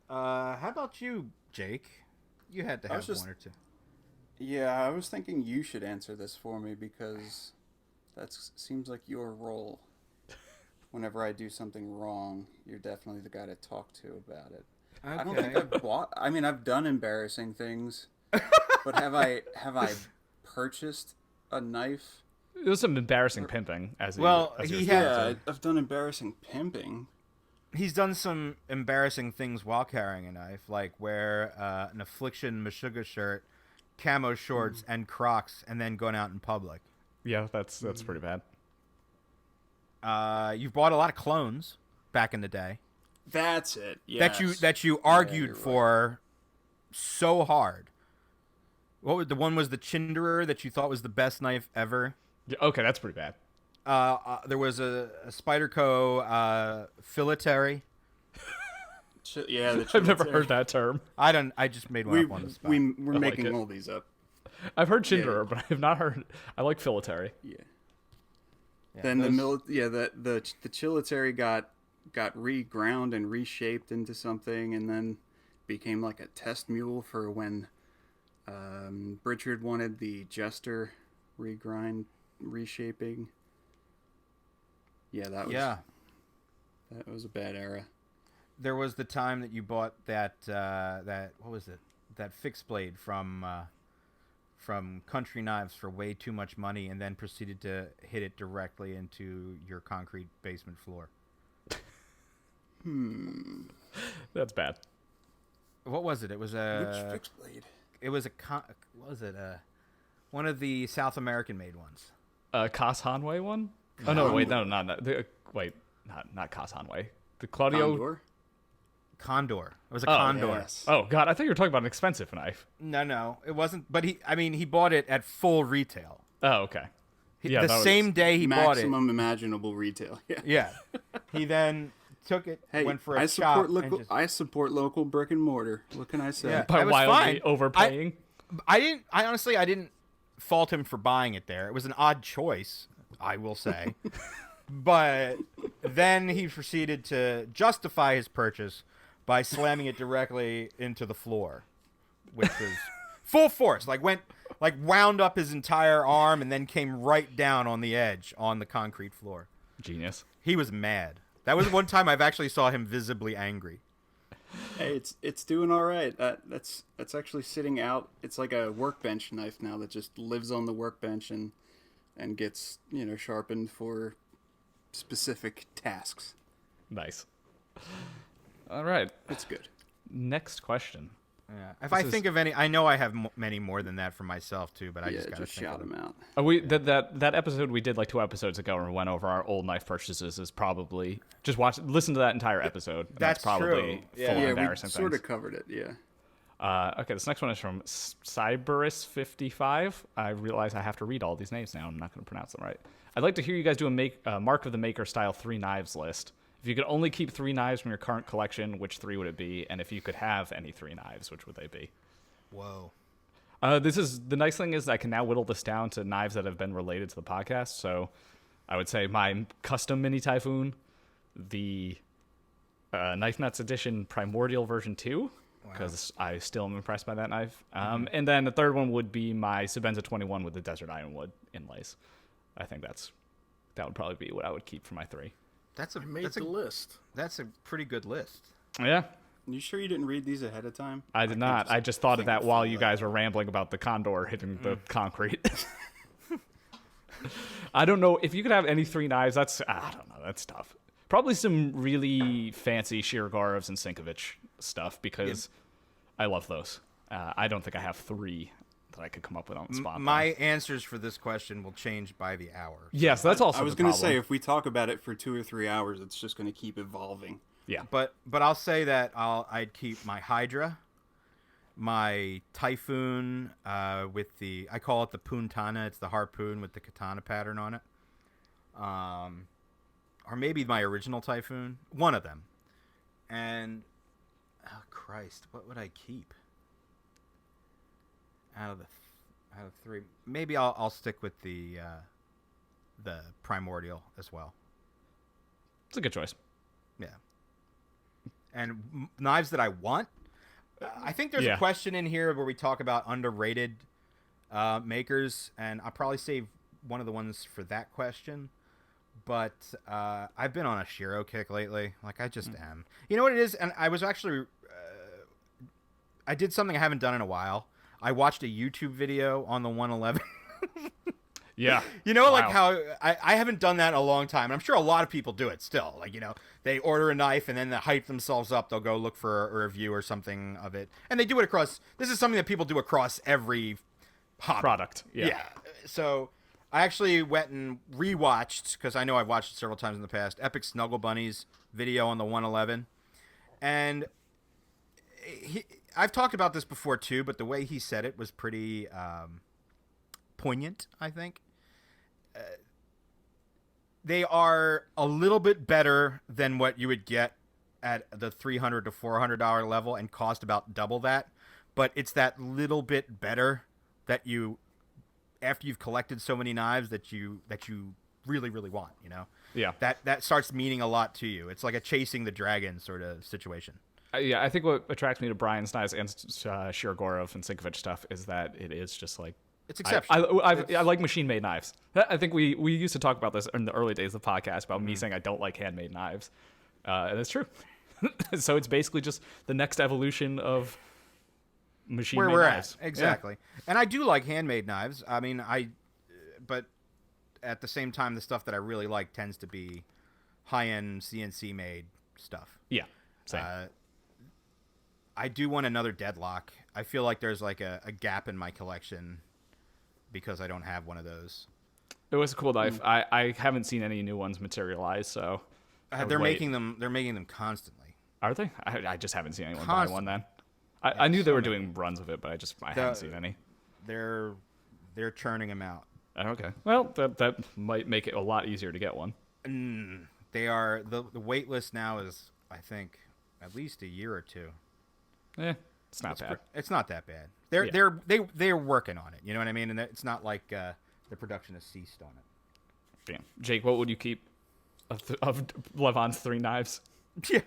How about you, Jake? You had to have one or two. Yeah, I was thinking you should answer this for me because that seems like your role. Whenever I do something wrong, you're definitely the guy to talk to about it. Okay. I don't think I've bought. I mean, I've done embarrassing things, but have I purchased a knife? It was some embarrassing pimping. I've done embarrassing pimping. He's done some embarrassing things while carrying a knife, like wear an Affliction Meshuggah shirt, camo shorts, and Crocs, and then going out in public. Yeah, that's pretty bad. You've bought a lot of clones back in the day. That's it. Yes. That you argued for so hard. The one was the Chinderer that you thought was the best knife ever. Yeah, okay, that's pretty bad. There was a Spyderco filetary. I've never heard that term. I just made one up on the spot. We're making all these up. I've heard Chinderer, but I have not heard. I like filetary. Yeah. Then the Chilitary got reground and reshaped into something, and then became like a test mule for when Richard wanted the Jester reshaping. Yeah, that was a bad era. There was the time that you bought that what was it? That fixed blade from Country Knives for way too much money, and then proceeded to hit it directly into your concrete basement floor. That's bad. What was it? It was Which fixed blade? It was one of the South American made ones. Kos Hanway one? Oh no, wait, no, not Kos Hanway. The Claudio Condor. It was a Condor. Yes. Oh god, I thought you were talking about an expensive knife. No, it wasn't. But he bought it at full retail. Oh, okay. The same day he bought it. Maximum imaginable retail. Yeah. Yeah. He then took it, went for a shop. I support local brick and mortar. What can I say? Yeah, by wildly overpaying. I honestly didn't fault him for buying it there. It was an odd choice, I will say. But then he proceeded to justify his purchase by slamming it directly into the floor, which was full force. Wound up his entire arm and then came right down on the edge on the concrete floor. Genius. He was mad. That was one time I've actually saw him visibly angry. Hey, it's doing all right. That's actually sitting out. It's like a workbench knife now that just lives on the workbench and gets sharpened for specific tasks. Nice. All right. It's good. Next question. Yeah. If I think of any, I know I have many more than that for myself too, but I just gotta shout them out. That episode we did like 2 episodes ago and we went over our old knife purchases is probably listen to that entire episode. That's probably true. Full of we embarrassing sort things. of covered it. Yeah. Okay, this next one is from Cyberus55. I realize I have to read all these names now. I'm not going to pronounce them right. I'd like to hear you guys do a Mark of the Maker style 3 knives list. If you could only keep 3 knives from your current collection, which 3 would it be? And if you could have any 3 knives, which would they be? Whoa. This is the nice thing is I can now whittle this down to knives that have been related to the podcast. So I would say my custom mini Typhoon, the Knife Nuts Edition Primordial version 2, because I still am impressed by that knife. And then the third one would be my Sebenza 21 with the Desert Ironwood inlays. I think that would probably be what I would keep for my 3. That's a list. That's a pretty good list. Yeah. You sure you didn't read these ahead of time? I did not. I just thought of that while you guys were rambling about the Condor hitting the concrete. I don't know if you could have any 3 knives. I don't know. That's tough. Probably some really fancy Shirogorovs and Sinkovich stuff because I love those. I don't think I have 3 that I could come up with on the spot. My answers for this question will change by the hour. Yes, that's also. I was going to say if we talk about it for 2 or 3 hours, it's just going to keep evolving. Yeah, but I'll say that I'd keep my Hydra, my Typhoon with I call it the Puntana. It's the harpoon with the katana pattern on it. Or maybe my original Typhoon, one of them, and Oh Christ, what would I keep? Out of three, maybe I'll stick with the primordial as well. It's a good choice. Yeah. And knives that I want. I think there's a question in here where we talk about underrated makers, and I'll probably save one of the ones for that question. But I've been on a Shiro kick lately. Like, I just am. You know what it is? And I was actually... I did something I haven't done in a while. I watched a YouTube video on the 111. Yeah. You know, like how I haven't done that in a long time. And I'm sure a lot of people do it still. Like, you know, they order a knife and then they hype themselves up. They'll go look for a review or something of it. And they do it across... This is something that people do across every hobby. Product. Yeah. So I actually went and rewatched, because I know I've watched it several times in the past, Epic Snuggle Bunny's video on the 111. And I've talked about this before too, but the way he said it was pretty poignant, I think. They are a little bit better than what you would get at the $300 to $400 level and cost about double that. But it's that little bit better that you, after you've collected so many knives, that you really, really want, you know? Yeah. That starts meaning a lot to you. It's like a chasing the dragon sort of situation. Yeah, I think what attracts me to Brian's knives and Shirogorov and Sinkovich stuff is that it is just like... It's exceptional. I like machine-made knives. I think we used to talk about this in the early days of the podcast about me saying I don't like handmade knives. And it's true. So it's basically just the next evolution of machine-made knives. Where we're at. Exactly. Yeah. And I do like handmade knives. I mean, but at the same time, the stuff that I really like tends to be high-end CNC-made stuff. Yeah, same. I do want another Deadlock. I feel like there's like a gap in my collection because I don't have one of those. It was a cool knife. I haven't seen any new ones materialize, so they're making them. They're making them constantly. Are they? I just haven't seen anyone buy one. Then I knew they were doing runs of it, but I haven't seen any. They're churning them out. Okay. Well, that might make it a lot easier to get one. They are the wait list now is, I think, at least a year or two. It's not bad. It's not that bad. They're working on it. You know what I mean? And it's not like the production has ceased on it. Damn. Jake, what would you keep of Levon's 3 knives? Yeah.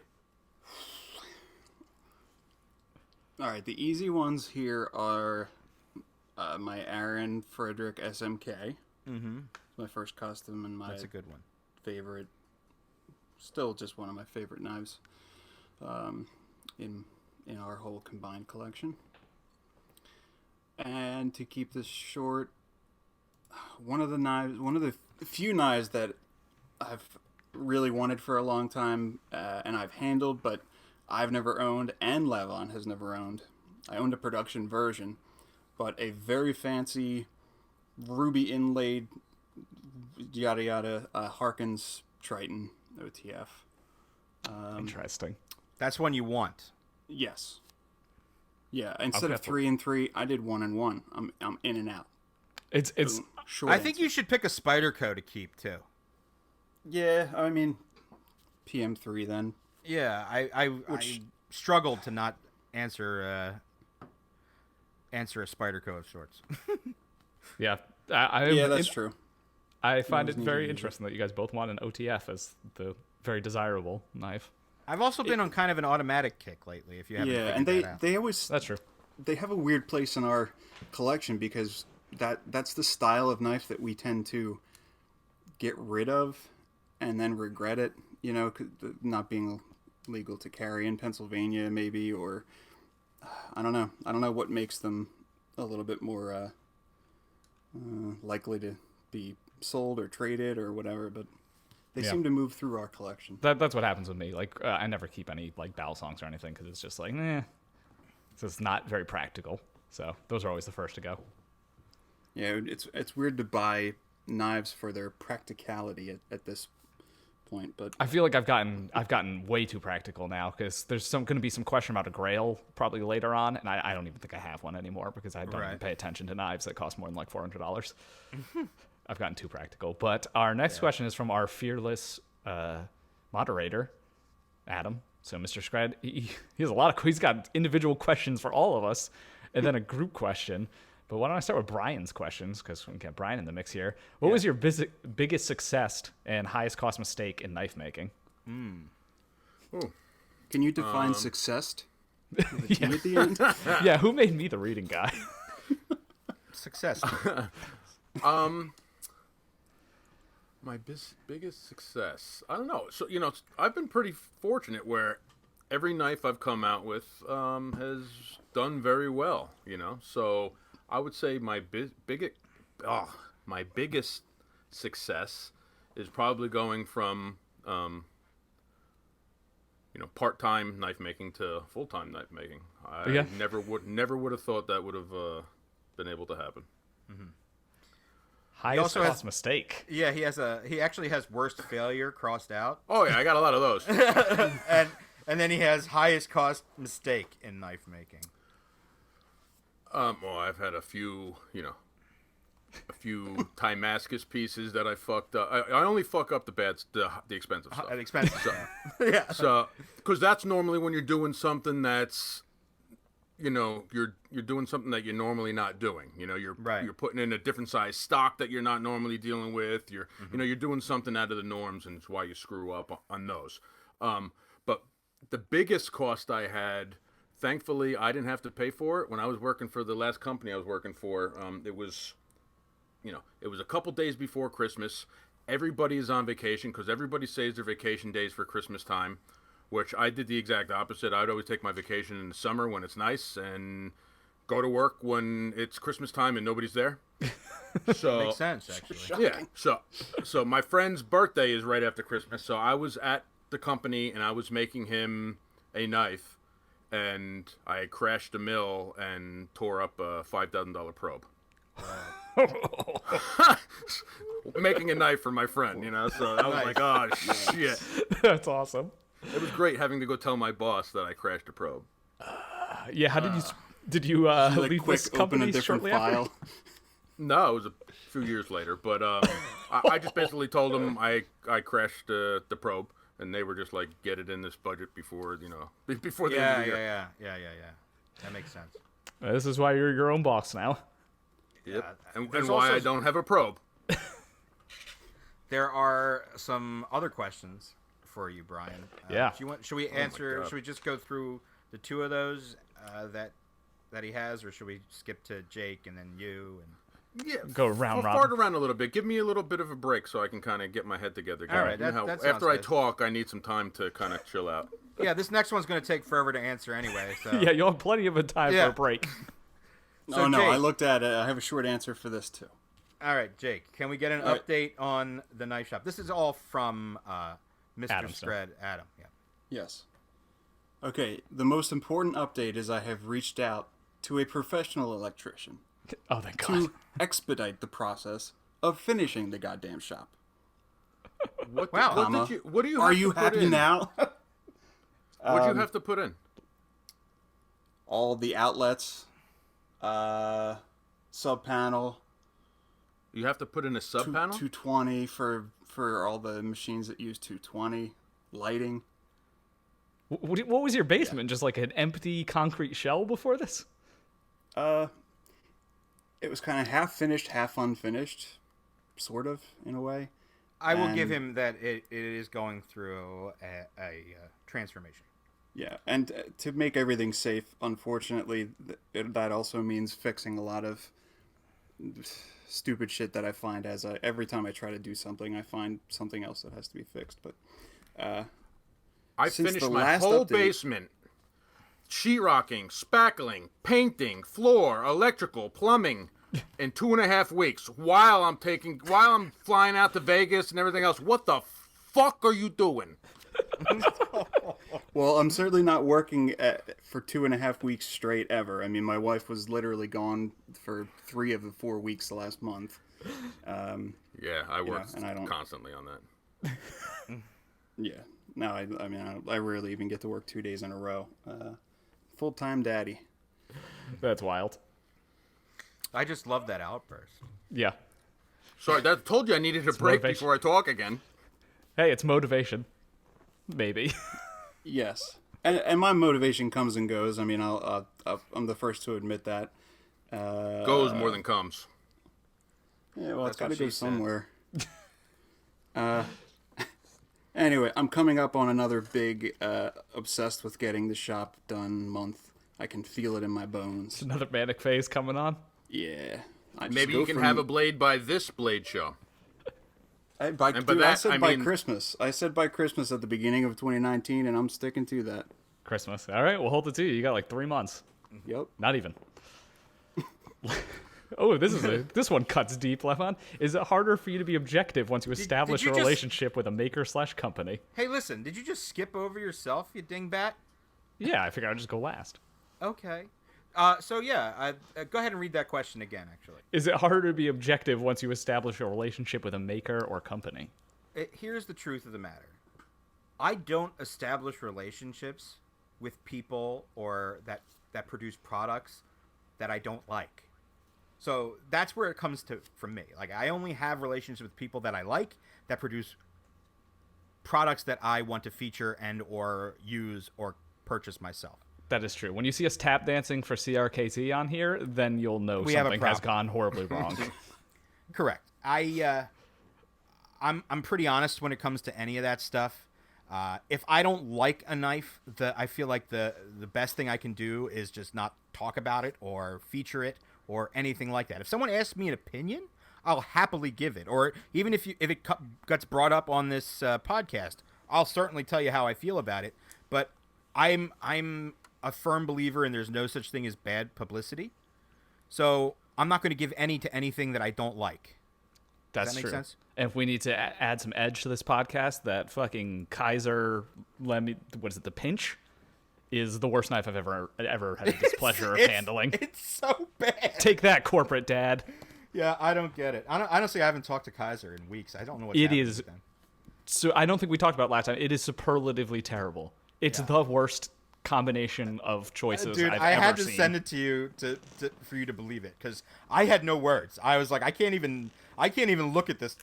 All right, the easy ones here are my Aaron Frederick SMK. Mm-hmm. It's my first custom and That's a good one. Favorite. Still just one of my favorite knives in our whole combined collection. And to keep this short, one of the few knives that I've really wanted for a long time and I've handled, but I've never owned, and Levon has never owned. I owned a production version, but a very fancy ruby inlaid yada yada Harkins Triton OTF. Interesting. That's one you want. Yes. Yeah. Instead of 3 and 3, I did 1 and 1. I'm in and out. It's. Short I think you should pick a Spyderco to keep too. Yeah, I mean, PM3 then. Yeah, I struggled to not answer a Spyderco of sorts. Yeah. That's true. I find it very interesting that you guys both want an OTF as the very desirable knife. I've also been on kind of an automatic kick lately. If you haven't, and they always that's true. They have a weird place in our collection because that's the style of knife that we tend to get rid of and then regret it. You know, not being legal to carry in Pennsylvania, maybe, or I don't know. I don't know what makes them a little bit more likely to be sold or traded or whatever, but. They seem to move through our collection. That's what happens with me. Like, I never keep any like battle songs or anything because it's just like, so it's not very practical. So those are always the first to go. Yeah, it's weird to buy knives for their practicality at this point, but I feel like I've gotten way too practical now because there's going to be some question about a Grail probably later on, and I don't even think I have one anymore because I don't even pay attention to knives that cost more than like $400. I've gotten too practical. But our next question is from our fearless moderator, Adam. So Mr. Scred, he has a lot of. He's got individual questions for all of us, and then a group question. But why don't I start with Brian's questions, because we can get Brian in the mix here. What was your biggest success and highest cost mistake in knife making? Ooh. Can you define success? With a T at the end? Yeah, who made me the reading guy? Success. My biggest success. I don't know. So I've been pretty fortunate where every knife I've come out with has done very well. So I would say my biggest success is probably going from part-time knife making to full-time knife making. I never would have thought that would have been able to happen. Mm-hmm. Highest cost mistake. Yeah, he actually has worst failure crossed out. Oh yeah, I got a lot of those. and then he has highest cost mistake in knife making. Well, I've had a few Damascus pieces that I fucked up. I only fuck up the expensive stuff. Expensive. So, Yeah. So, because that's normally when you're doing something that's, you're doing something that you're normally not doing. You're putting in a different size stock that you're not normally dealing with. You're you're doing something out of the norms, and it's why you screw up on those. But the biggest cost I had. Thankfully, I didn't have to pay for it. When I was working for the last company I was working for, it was a couple days before Christmas. Everybody is on vacation because everybody saves their vacation days for Christmas time, which I did the exact opposite. I'd always take my vacation in the summer when it's nice and go to work when it's Christmas time and nobody's there. So Makes sense, actually. yeah. So my friend's birthday is right after Christmas. So I was at the company and I was making him a knife. And I crashed a mill and tore up a $5,000 probe. Making a knife for my friend, So I was like, oh, shit. That's awesome. It was great having to go tell my boss that I crashed a probe. Yeah, how did you leave quick this company open a different shortly file. after? No, it was a few years later. But I just basically told them I crashed the probe. And they were just like, get it in this budget before the end of the year. Yeah. That makes sense. This is why you're your own boss now. Yep. And There's why also- I don't have a probe. There are some other questions for you, Brian. Yeah. Should we answer? God. Should we just go through the two of those that he has, or should we skip to Jake and then you? And Yeah, Go round robin. fart around a little bit. Give me a little bit of a break so I can kind of get my head together. All right, You know that how sounds after I good. talk, I need some time to kind of chill out. yeah, this next one's going to take forever to answer anyway. So Yeah, you'll have plenty of a time Yeah. for a break. So, Oh no, Jake. I looked at it. I have a short answer for this too. All right, Jake, can we get an All right. update on the knife shop? This is all from Mr. Adam, sir. Scred, Adam. Yeah. Yes. Okay, the most important update is I have reached out to a professional electrician Oh, thank God. to expedite the process of finishing the goddamn shop. What, Wow. what do you Are have you to put happy in? now? What do you have to put in? All the outlets, sub panel, You have to put in a sub panel. 220 for all the machines that use 220, lighting. What was your basement? Just like an empty concrete shell before this? It was kind of half finished, half unfinished, sort of in a way. I will give And- him that it is going through a transformation. Yeah, and to make everything safe, unfortunately, that also means fixing a lot of stupid shit that I find every time I try to do something, I find something else that has to be fixed. But I since finished the my last whole update- basement. Sheetrocking, spackling, painting, floor, electrical, plumbing in 2.5 weeks while I'm flying out to Vegas and everything else. What the fuck are you doing? Well, I'm certainly not working for 2.5 weeks straight ever. I mean, my wife was literally gone for 3 of the 4 weeks the last month. Yeah, I work and I don't- constantly on that. Yeah, no, I rarely even get to work 2 days in a row. Full-time daddy. That's wild. I just love that outburst. Yeah. Sorry, I told you I needed a break motivation. before I talk again. Hey, it's motivation. Maybe. Yes. And my motivation comes and goes. I mean, I'm the first to admit that. Goes more than comes. Yeah, well, it's got to what go she said. somewhere. Anyway, I'm coming up on another big, obsessed with getting the shop done month. I can feel it in my bones. Another manic phase coming on. Yeah. Maybe you can have a blade by this blade show. I said by Christmas. I said by Christmas at the beginning of 2019, and I'm sticking to that. Christmas. All right, we'll hold it to you. You got like 3 months. Yep. Not even. Oh, this one cuts deep, Levon. Is it harder for you to be objective once you establish a relationship with a maker/company? Hey, listen, did you just skip over yourself, you dingbat? Yeah, I figured I'd just go last. Okay. So yeah, go ahead and read that question again, actually. Is it harder to be objective once you establish a relationship with a maker or company? Here's the truth of the matter. I don't establish relationships with people or that produce products that I don't like. So that's where it comes to from me. Like, I only have relationships with people that I like, that produce products that I want to feature and or use or purchase myself. That is true. When you see us tap dancing for CRKT on here, then you'll know something has gone horribly wrong. Correct. I'm pretty honest when it comes to any of that stuff. If I don't like a knife, I feel like the best thing I can do is just not talk about it or feature it or anything like that. If someone asks me an opinion, I'll happily give it. Or even if it gets brought up on this podcast, I'll certainly tell you how I feel about it. But I'm a firm believer in there's no such thing as bad publicity. So I'm not going to give any to anything that I don't like. That's Does that make sense? And if we need to add some edge to this podcast, that fucking Kaiser, the pinch, is the worst knife I've ever had the displeasure of handling. It's so bad. Take that, corporate dad. Yeah, I don't get it. Honestly, I haven't talked to Kaiser in weeks. I don't know what it is. With them. So I don't think we talked about it last time. It is superlatively terrible. It's the worst combination of choices Dude, I've I ever had to seen. send it to you for you to believe it, because I had no words. I was like, I can't even look at this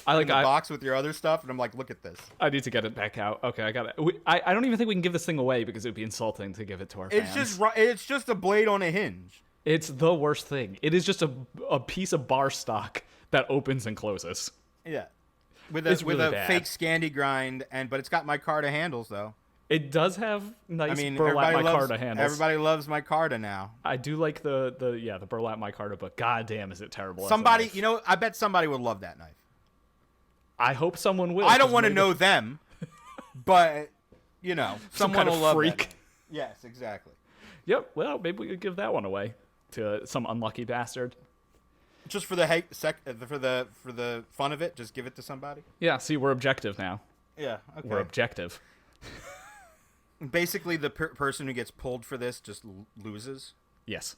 in the box with your other stuff, and I'm like, look at this. I need to get it back out. Okay, I got it. I don't even think we can give this thing away because it would be insulting to give it to our fans. It's just a blade on a hinge. It's the worst thing. It is just a piece of bar stock that opens and closes. Yeah, with a fake Scandi grind, but it's got micarta handles though. It does have nice burlap micarta handles. Everybody loves micarta now. I do like the burlap micarta, but goddamn, is it terrible? Somebody, I bet somebody would love that knife. I hope someone will. I don't want to know them, but someone will love freak. Them. Yes, exactly. Yep. Well, maybe we could give that one away to some unlucky bastard. Just for the for the fun of it, just give it to somebody. Yeah. See, we're objective now. Yeah. Okay. We're objective. Basically, the person who gets pulled for this just loses. Yes.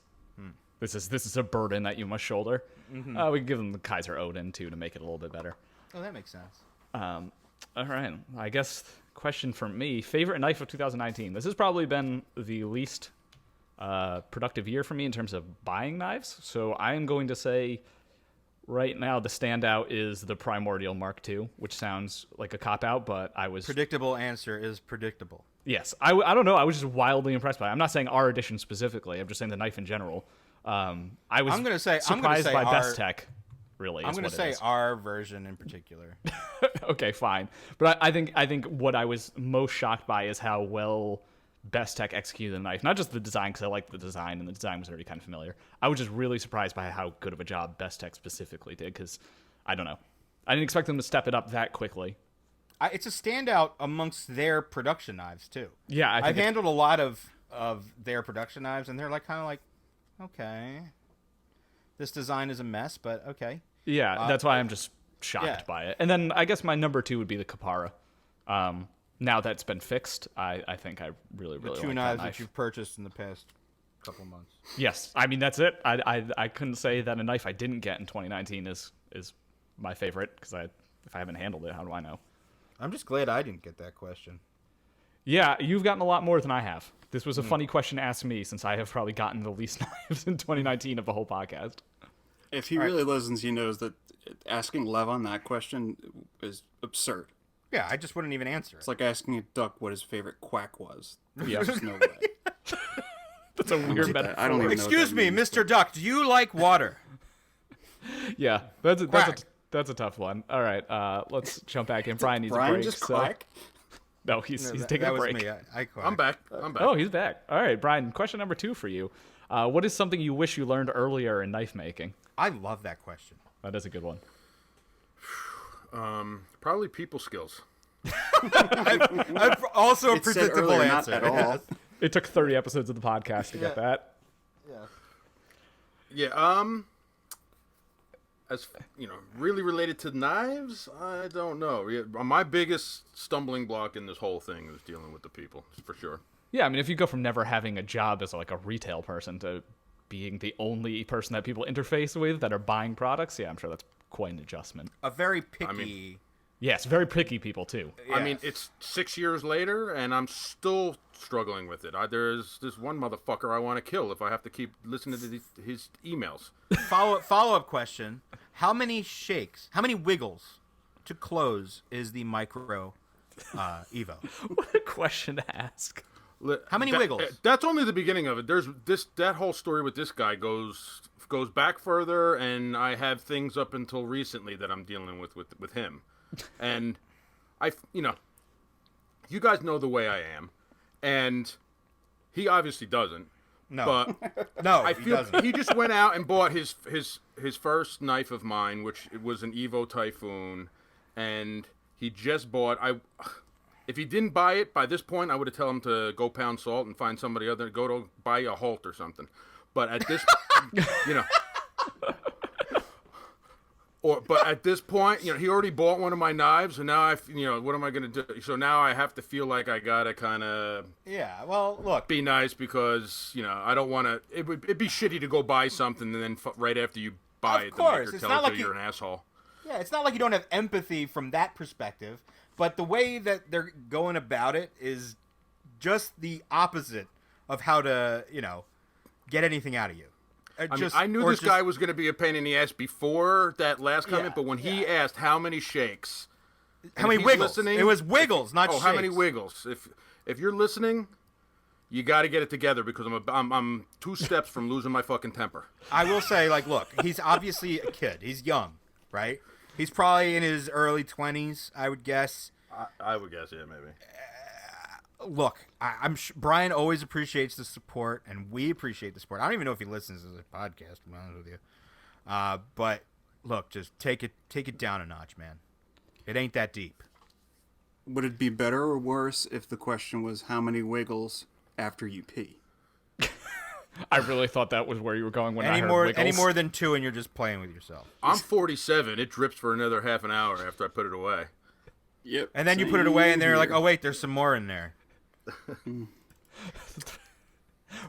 This is a burden that you must shoulder. Mm-hmm. We can give them the Kaiser Odin too to make it a little bit better. Oh, that makes sense. All right. I guess question for me: favorite knife of 2019. This has probably been the least productive year for me in terms of buying knives. So I am going to say, right now, the standout is the Primordial Mark II, which sounds like a cop out, but I was predictable. Answer is predictable. Yes, I don't know. I was just wildly impressed by it. I'm not saying our edition specifically. I'm just saying the knife in general. I was surprised by Best Tech. Really, I'm going to say our version in particular. Okay, fine. But I think what I was most shocked by is how well Best Tech executed the knife. Not just the design, because I liked the design, and the design was already kind of familiar. I was just really surprised by how good of a job Best Tech specifically did, because I don't know. I didn't expect them to step it up that quickly. It's a standout amongst their production knives too. Yeah, I've handled a lot of their production knives, and they're kind of like, okay, this design is a mess, but okay. Yeah, that's why I'm just shocked by it. And then I guess my number 2 would be the Kapara. Now that's been fixed, I think I really like that knife. The 2 knives that you've purchased in the past couple months. Yes, I mean that's it. I couldn't say that a knife I didn't get in 2019 is my favorite, because if I haven't handled it, how do I know? I'm just glad I didn't get that question. Yeah, you've gotten a lot more than I have. This was a funny question to ask me, since I have probably gotten the least knives in 2019 of the whole podcast. If he really listens, he knows that asking Levon that question is absurd. Yeah, I just wouldn't even answer It's it. like asking a duck what his favorite quack was. There's Yeah. just no way. That's a weird metaphor. I don't even know what Excuse that me, means, Mr. Duck, do you like water? Yeah, Quack. that's a tough one. All right, let's jump back in. Brian needs a Brian break. just so... quack? No, he's That- taking that a was break. me. I quack. I'm back. Oh, he's back. All right, Brian. Question number 2 for you. What is something you wish you learned earlier in knife making? I love that question. That is a good one. Probably people skills. I've also a It said predictable earlier, not answer. at all. It took 30 episodes of the podcast to get that. Yeah. As really related to knives, I don't know. My biggest stumbling block in this whole thing is dealing with the people, for sure. Yeah, I mean, if you go from never having a job as like a retail person to being the only person that people interface with that are buying products, yeah, I'm sure that's quite an adjustment. A very picky. Yes, very picky people too. I mean, it's 6 years later, and I'm still struggling with it. There's this one motherfucker I want to kill if I have to keep listening to his emails. Follow-up question. How many wiggles to close is the micro Evo? What a question to ask. How many wiggles? That's only the beginning of it. There's that whole story with this guy goes back further, and I have things up until recently that I'm dealing with him. And you guys know the way I am, and he obviously doesn't. No. But No, I he feel doesn't. he just went out and bought his first knife of mine, which was an Evo Typhoon, and he just bought. If he didn't buy it by this point, I would have tell him to go pound salt and find somebody other, go to buy a Holt or something. But at this, but at this point, he already bought one of my knives, and now what am I gonna do? So now I have to feel like I gotta kind of well, look. be nice because I don't want to. It'd be shitty to go buy something and then right after you buy Of it, the course, maker it's tells not you like you're an asshole. Yeah, it's not like you don't have empathy from that perspective, but the way that they're going about it is just the opposite of how to, get anything out of you. I knew this guy was going to be a pain in the ass before that last comment, Yeah, but when he asked how many shakes, how many wiggles? It was wiggles, not shakes. how many wiggles? If you're listening, you got to get it together because I'm 2 steps from losing my fucking temper. I will say, look, he's obviously a kid. He's young, right? He's probably in his early 20s, I would guess. I would guess, yeah, maybe. Look, I'm Brian always appreciates the support, and we appreciate the support. I don't even know if he listens to this podcast, to be honest with you. But look, just take it down a notch, man. It ain't that deep. Would it be better or worse if the question was how many wiggles after you pee? I really thought that was where you were going when I heard Any wiggles. more than 2, and you're just playing with yourself. I'm 47. It drips for another half an hour after I put it away. Yep. And then you put it away, and they're like, "Oh wait, there's some more in there." We're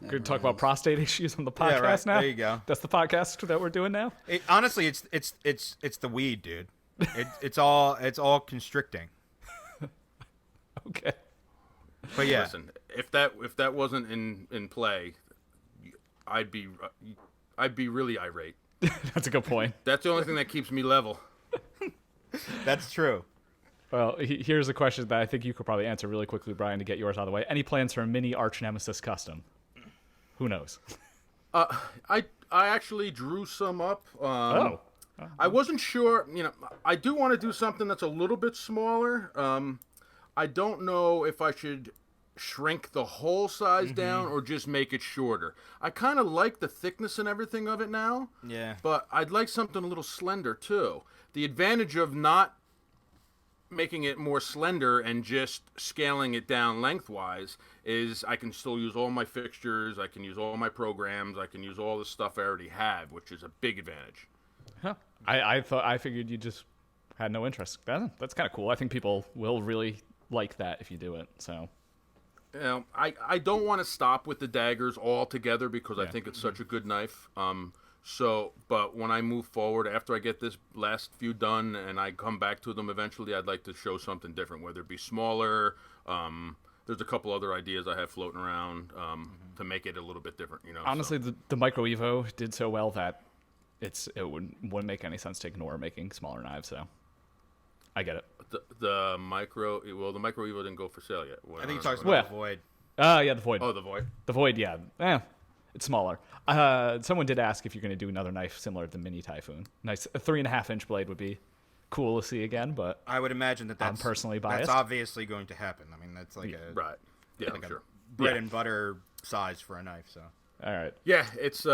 going to talk about prostate issues on the podcast Yeah, right. now. There you go. That's the podcast that we're doing now. Honestly, it's the weed, dude. It's all constricting. Okay. But yeah, Listen, if that wasn't in play, I'd be really irate. That's a good point. That's the only thing that keeps me level. that's true. Well, here's a question that I think you could probably answer really quickly, Brian, to get yours out of the way. Any plans for a mini Arch Nemesis custom? Who knows? I actually drew some up. Oh. I wasn't sure. I do want to do something that's a little bit smaller. I don't know if I should shrink the whole size down or just make it shorter. I kind of like the thickness and everything of it now. Yeah. But I'd like something a little slender too. The advantage of not making it more slender and just scaling it down lengthwise is I can still use all my fixtures, I can use all my programs, I can use all the stuff I already have, which is a big advantage. Huh. I figured you just had no interest. That's kind of cool. I think people will really like that if you do it. So I don't want to stop with the daggers altogether because I think it's such a good knife. But when I move forward, after I get this last few done and I come back to them eventually, I'd like to show something different, whether it be smaller. There's a couple other ideas I have floating around to make it a little bit different. honestly, the Micro Evo did so well that it wouldn't make any sense to ignore making smaller knives. So I get it. The micro. Well, the micro Evo didn't go for sale yet. I think he talks Well, about the Void. Yeah, the Void. Oh, the Void. The Void, yeah. It's smaller. Someone did ask if you're going to do another knife similar to the Mini Typhoon. Nice, a 3.5-inch blade would be cool to see again, but I would imagine that's I'm personally biased. That's obviously going to happen. I mean, that's like a Right. Yeah, like sure. a bread and butter size for a knife. So all right. Yeah, it's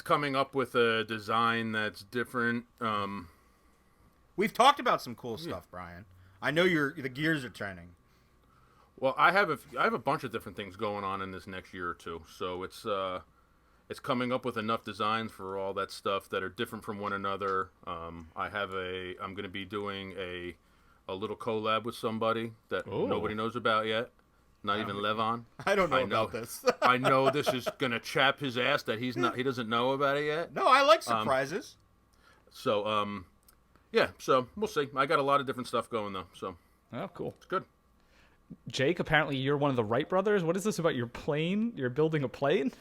coming up with a design that's different. we've talked about some cool stuff, Brian. I know the gears are turning. Well, I have a bunch of different things going on in this next year or two, so it's coming up with enough designs for all that stuff that are different from one another. I'm going to be doing a little collab with somebody that nobody knows about yet. Not even Levon. I don't know about this. I know this is gonna chap his ass that he doesn't know about it yet. No, I like surprises. So yeah. So we'll see. I got a lot of different stuff going though. So Oh, cool. it's good. Jake, apparently you're one of the Wright brothers. What is this about your plane? You're building a plane?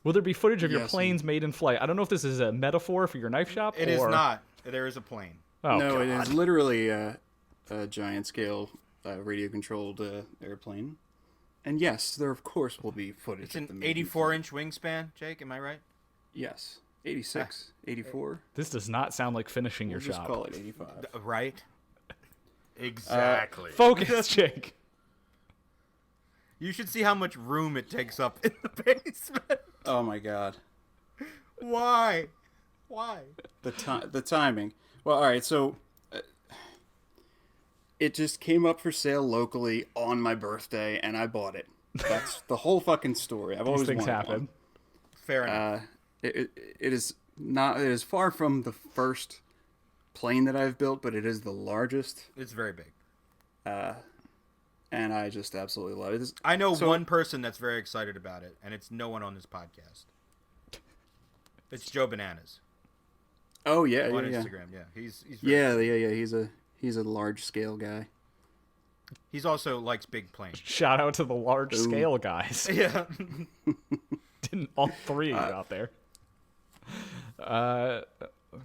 Will there be footage of your Yes. planes made in flight? I don't know if this is a metaphor for your knife shop. It is not. There is a plane. Oh, No, God. it is literally a giant scale radio controlled airplane. And yes, there of course will be footage. It's of an the making 84-inch wingspan, Jake. Am I right? Yes. 86, 84. This does not sound like finishing your We'll just shop. call it 85. Right. Exactly. Focus, Jake. You should see how much room it takes up in the basement. Oh my god. Why? The timing. Well, all right, so it just came up for sale locally on my birthday, and I bought it. That's the whole fucking story. I've These always things wanted happen. one. Fair enough. It is not. It is far from the first plane that I've built, but it is the largest, It's very big. and I just absolutely love it. I know So- one person that's very excited about it, and it's no one on this podcast. It's Joe Bananas Oh yeah, on yeah, Instagram. Yeah, he's very yeah. He's a large scale guy. He's also likes big planes. Shout out to the large scale guys. Yeah. Didn't all three of you out there.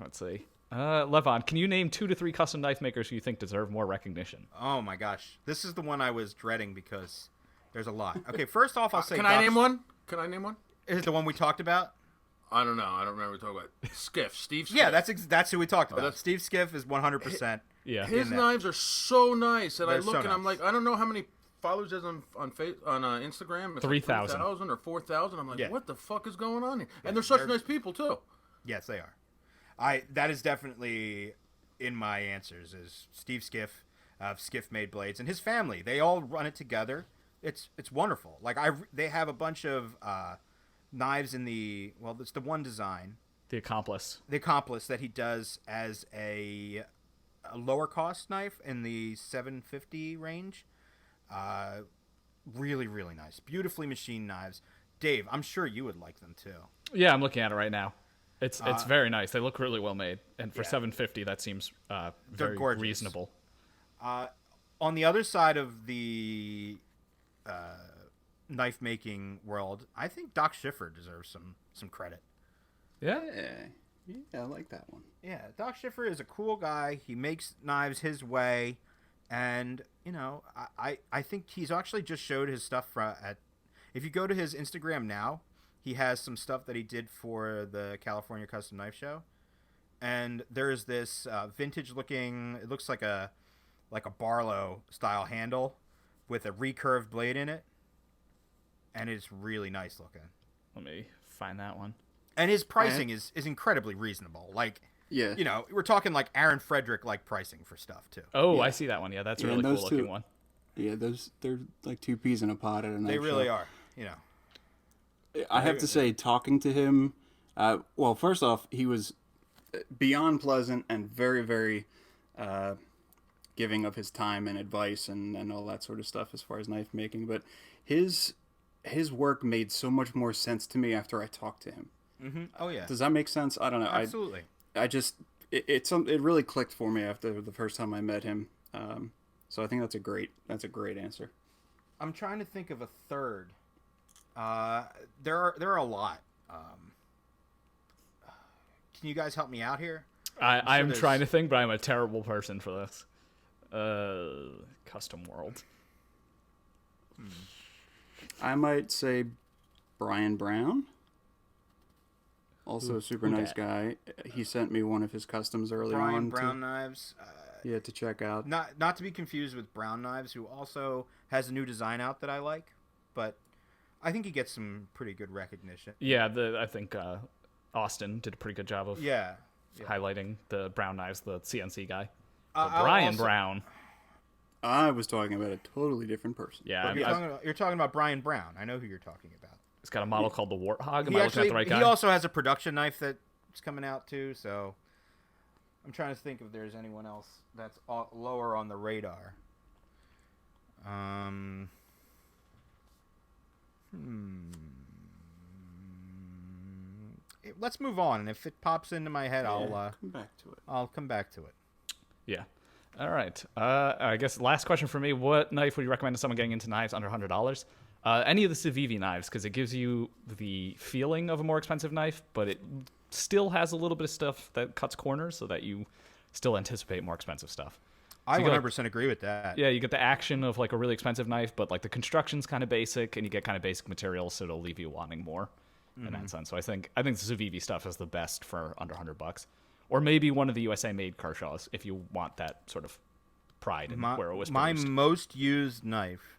Let's see. Levon, can you name 2 to 3 custom knife makers who you think deserve more recognition? Oh my gosh, this is the one I was dreading because there's a lot. Okay, first off, I'll say. Can I name one? Can I name one? Is it the one we talked about? I don't know. I don't remember what we talking about. Skiff. Steve Skiff. Yeah, that's who we talked about. that's- Steve Skiff is 100%. Yeah. His in that. knives are so nice, and I They're look so and I'm nice. like, I don't know how many followers there's on Instagram. It's 3,000. like 3,000 or 4,000. I'm like, Yeah. what the fuck is going on here? And they're such they're- nice people too. Yes, they are. That is definitely in my answers is Steve Skiff of Skiff Made Blades and his family. They all run it together. It's wonderful. Like they have a bunch of knives in it's the one design, The Accomplice. the Accomplice that he does as a lower cost knife in the 750 range. Really, really nice. Beautifully machined knives. Dave, I'm sure you would like them too. Yeah, I'm looking at it right now. It's very nice. They look really well made, and for $750, that seems very gorgeous. reasonable. On the other side of the knife making world, I think Doc Schiffer deserves some credit. Yeah. Yeah, I like that one. Yeah, Doc Schiffer is a cool guy. He makes knives his way, and I think he's actually just showed his stuff at. If you go to his Instagram now, he has some stuff that he did for the California Custom Knife Show, and there's this vintage looking. It looks like a Barlow style handle with a recurved blade in it, and it's really nice looking. Let me find that one. And his pricing is incredibly reasonable. Like, Yeah. we're talking like Aaron Frederick like pricing for stuff too. Oh, I see that one. Yeah, that's a Yeah, really and cool those looking two- one. Yeah, they're like 2 peas in a pod at a knife They really shop. are. I have to say, talking to him, well, first off, he was beyond pleasant and very, very giving of his time and advice and all that sort of stuff as far as knife making. But his work made so much more sense to me after I talked to him. Mm-hmm. Oh yeah, Does that make sense? I don't know. absolutely. I just it really clicked for me after the first time I met him. So I think that's a great answer. I'm trying to think of a third. There are a lot. Can you guys help me out here? I am there's- trying to think, but I'm a terrible person for this. Custom World. I might say Brian Brown. Also a super nice guy. He sent me one of his customs early on. Brown Knives. Yeah, to check out. Not to be confused with Brown Knives, who also has a new design out that I like, but I think he gets some pretty good recognition. Yeah, I think Austin did a pretty good job of highlighting the Brown Knives, the CNC guy. Brian Brown. I was talking about a totally different person. Yeah, you're talking about Brian Brown. I know who you're talking about. He's got a model called the Warthog. Am I looking at the right guy? He also has a production knife that's coming out too. So I'm trying to think if there's anyone else that's lower on the radar. Let's move on, and if it pops into my head, I'll come back to it. I'll come back to it. Yeah. All right. I guess last question for me: what knife would you recommend to someone getting into knives under $100? Any of the Civivi knives, because it gives you the feeling of a more expensive knife, but it still has a little bit of stuff that cuts corners, so that you still anticipate more expensive stuff. I 100% agree with that. Yeah, you get the action of like a really expensive knife, but like the construction's kind of basic, and you get kind of basic materials, so it'll leave you wanting more in that sense. So I think the Civivi stuff is the best for under $100, or maybe one of the USA made Kershaws if you want that sort of pride in where it was produced. My most used knife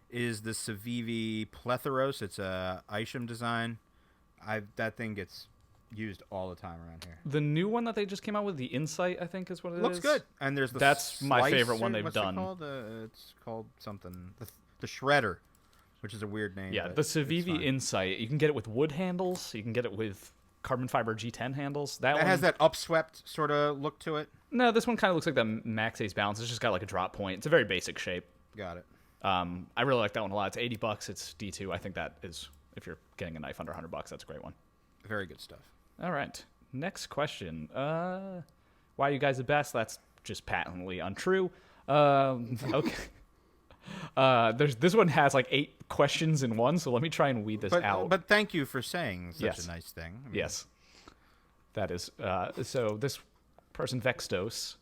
is the Civivi Plethoros. It's a Isham design. That thing gets used all the time around here. The new one that they just came out with, the Insight, I think is what it Looks is. good. And there's the That's my favorite one they've what's done. It called? It's called something. The Shredder, which is a weird name. Yeah, the Civivi Insight. You can get it with wood handles. You can get it with carbon fiber G10 handals. That one has that upswept sort of look to it. No, this one kind of looks like the Max Ace Balance. It's just got like a drop point. It's a very basic shape. Got it. I really like that one a lot. It's $80. It's D2. I think that is, if you're getting a knife under $100, that's a great one. Very good stuff. All right. Next question. Why are you guys the best? That's just patently untrue. Okay. This one has like 8 questions in one, so let me try and weed this out. But thank you for saying such a nice thing. I mean, yes. That is. So this person, Vextos,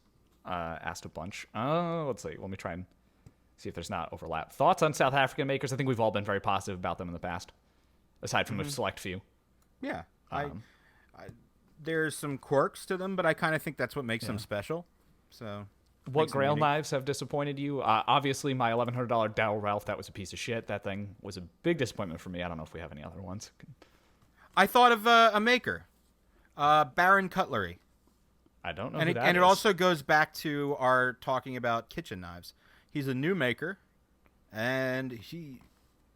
asked a bunch. Let's see. Let me try and see if there's not overlap. Thoughts on South African makers? I think we've all been very positive about them in the past, aside from a select few. Yeah. There's some quirks to them, but I kind of think that's what makes them special. So, what Grail knives have disappointed you? Obviously, my $1,100 Dow Ralph, that was a piece of shit. That thing was a big disappointment for me. I don't know if we have any other ones. I thought of a maker, Baron Cutlery. I don't know and who it, that and is. it also goes back to our talking about kitchen knives. He's a new maker, and he